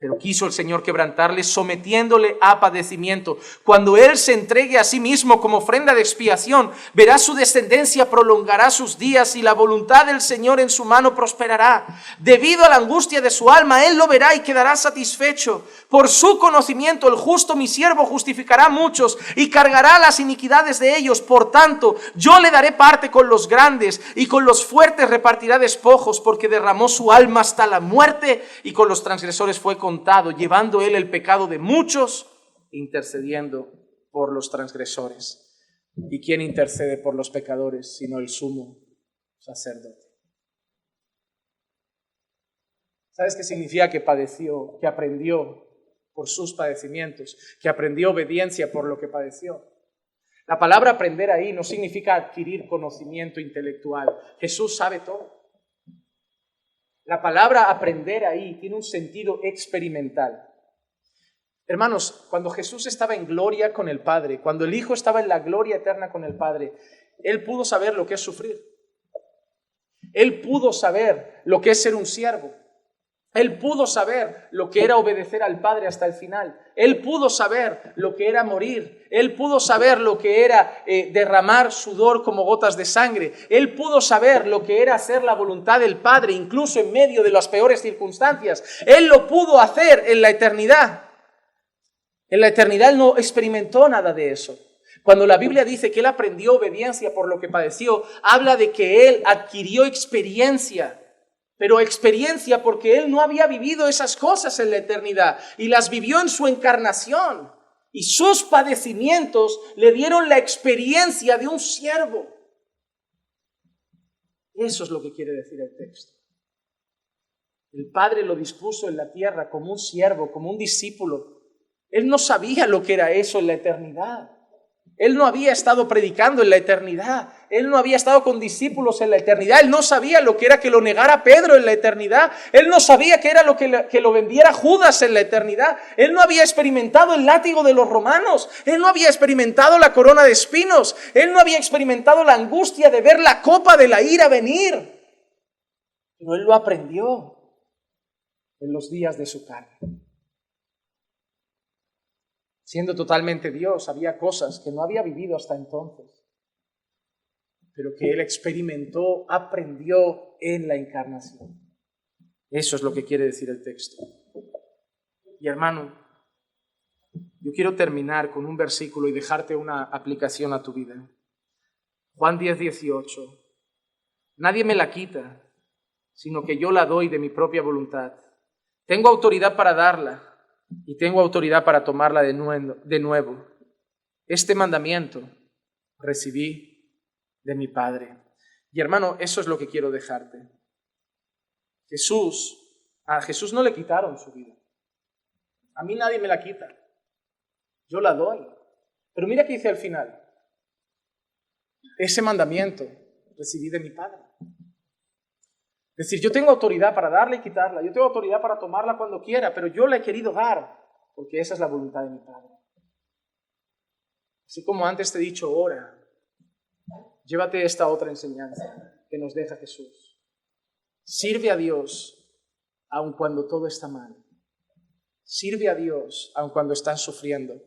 Pero quiso el Señor quebrantarle, sometiéndole a padecimiento. Cuando Él se entregue a sí mismo como ofrenda de expiación, verá su descendencia, prolongará sus días, y la voluntad del Señor en su mano prosperará. Debido a la angustia de su alma, Él lo verá y quedará satisfecho. Por su conocimiento, el justo, mi siervo, justificará a muchos y cargará las iniquidades de ellos. Por tanto, yo le daré parte con los grandes, y con los fuertes repartirá despojos, porque derramó su alma hasta la muerte, y con los transgresores fue contado, llevando Él el pecado de muchos, intercediendo por los transgresores. ¿Y quién intercede por los pecadores sino el sumo sacerdote? ¿Sabes qué significa que padeció, que aprendió por sus padecimientos, que aprendió obediencia por lo que padeció? La palabra aprender ahí no significa adquirir conocimiento intelectual. Jesús sabe todo. La palabra aprender ahí tiene un sentido experimental. Hermanos, cuando Jesús estaba en gloria con el Padre, cuando el Hijo estaba en la gloria eterna con el Padre, Él pudo saber lo que es sufrir. Él pudo saber lo que es ser un siervo. Él pudo saber lo que era obedecer al Padre hasta el final. Él pudo saber lo que era morir. Él pudo saber lo que era derramar sudor como gotas de sangre. Él pudo saber lo que era hacer la voluntad del Padre, incluso en medio de las peores circunstancias. Él lo pudo hacer en la eternidad. En la eternidad Él no experimentó nada de eso. Cuando la Biblia dice que Él aprendió obediencia por lo que padeció, habla de que Él adquirió experiencia. Pero experiencia porque Él no había vivido esas cosas en la eternidad y las vivió en su encarnación. Y sus padecimientos le dieron la experiencia de un siervo. Eso es lo que quiere decir el texto. El Padre lo dispuso en la tierra como un siervo, como un discípulo. Él no sabía lo que era eso en la eternidad. Él no había estado predicando en la eternidad. Él no había estado con discípulos en la eternidad. Él no sabía lo que era que lo negara Pedro en la eternidad. Él no sabía qué era lo que lo vendiera Judas en la eternidad. Él no había experimentado el látigo de los romanos. Él no había experimentado la corona de espinos. Él no había experimentado la angustia de ver la copa de la ira venir. Pero él lo aprendió en los días de su carne. Siendo totalmente Dios, había cosas que no había vivido hasta entonces, pero que él experimentó, aprendió en la encarnación. Eso es lo que quiere decir el texto. Y hermano, yo quiero terminar con un versículo y dejarte una aplicación a tu vida. Juan 10:18. Nadie me la quita, sino que yo la doy de mi propia voluntad. Tengo autoridad para darla y tengo autoridad para tomarla de nuevo. Este mandamiento recibí de mi Padre. Y hermano, eso es lo que quiero dejarte. A Jesús no le quitaron su vida. A mí nadie me la quita. Yo la doy. Pero mira qué dice al final. Ese mandamiento recibí de mi Padre. Es decir, yo tengo autoridad para darla y quitarla. Yo tengo autoridad para tomarla cuando quiera, pero yo la he querido dar, porque esa es la voluntad de mi Padre. Así como antes te he dicho, ora. Llévate esta otra enseñanza que nos deja Jesús. Sirve a Dios aun cuando todo está mal. Sirve a Dios aun cuando estás sufriendo.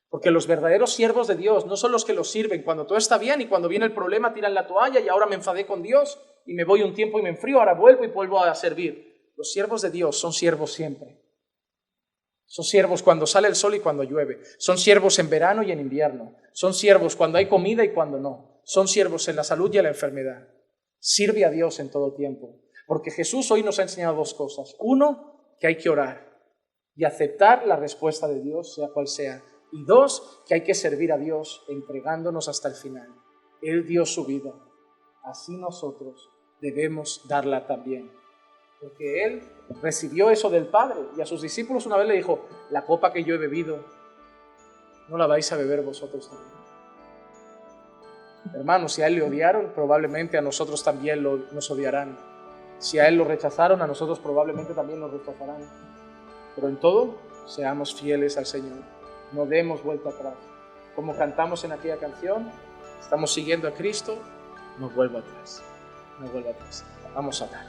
Porque los verdaderos siervos de Dios no son los que los sirven cuando todo está bien y cuando viene el problema tiran la toalla y ahora me enfadé con Dios y me voy un tiempo y me enfrío, ahora vuelvo y vuelvo a servir. Los siervos de Dios son siervos siempre. Son siervos cuando sale el sol y cuando llueve. Son siervos en verano y en invierno. Son siervos cuando hay comida y cuando no. Son siervos en la salud y en la enfermedad. Sirve a Dios en todo tiempo. Porque Jesús hoy nos ha enseñado dos cosas. Uno, que hay que orar y aceptar la respuesta de Dios, sea cual sea. Y dos, que hay que servir a Dios entregándonos hasta el final. Él dio su vida. Así nosotros debemos darla también. Porque Él recibió eso del Padre. Y a sus discípulos una vez le dijo, la copa que yo he bebido, ¿no la vais a beber vosotros también? Hermanos, si a Él le odiaron, probablemente a nosotros también nos odiarán. Si a Él lo rechazaron, a nosotros probablemente también nos rechazarán. Pero en todo, seamos fieles al Señor. No demos vuelta atrás. Como cantamos en aquella canción, estamos siguiendo a Cristo, no vuelvo atrás. No vuelvo atrás. Vamos a orar.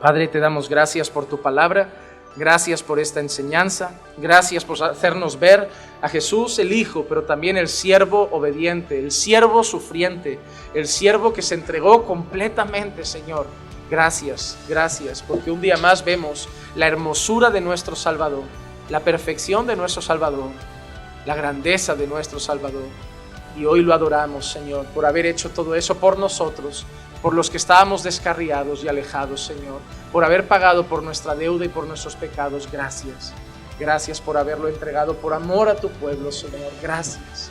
Padre, te damos gracias por tu palabra, gracias por esta enseñanza, gracias por hacernos ver a Jesús el Hijo, pero también el siervo obediente, el siervo sufriente, el siervo que se entregó completamente, Señor. Gracias, porque un día más vemos la hermosura de nuestro Salvador, la perfección de nuestro Salvador, la grandeza de nuestro Salvador. Y hoy lo adoramos, Señor, por haber hecho todo eso por nosotros, por los que estábamos descarriados y alejados, Señor, por haber pagado por nuestra deuda y por nuestros pecados. Gracias por haberlo entregado por amor a tu pueblo, Señor. Gracias.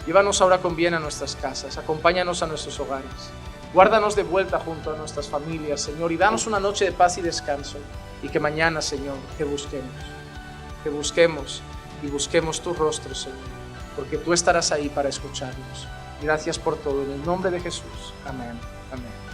Llévanos ahora con bien a nuestras casas, acompáñanos a nuestros hogares. Guárdanos de vuelta junto a nuestras familias, Señor, y danos una noche de paz y descanso. Y que mañana, Señor, te busquemos y busquemos tu rostro, Señor, porque tú estarás ahí para escucharnos. Gracias por todo, en el nombre de Jesús. Amén. Amén.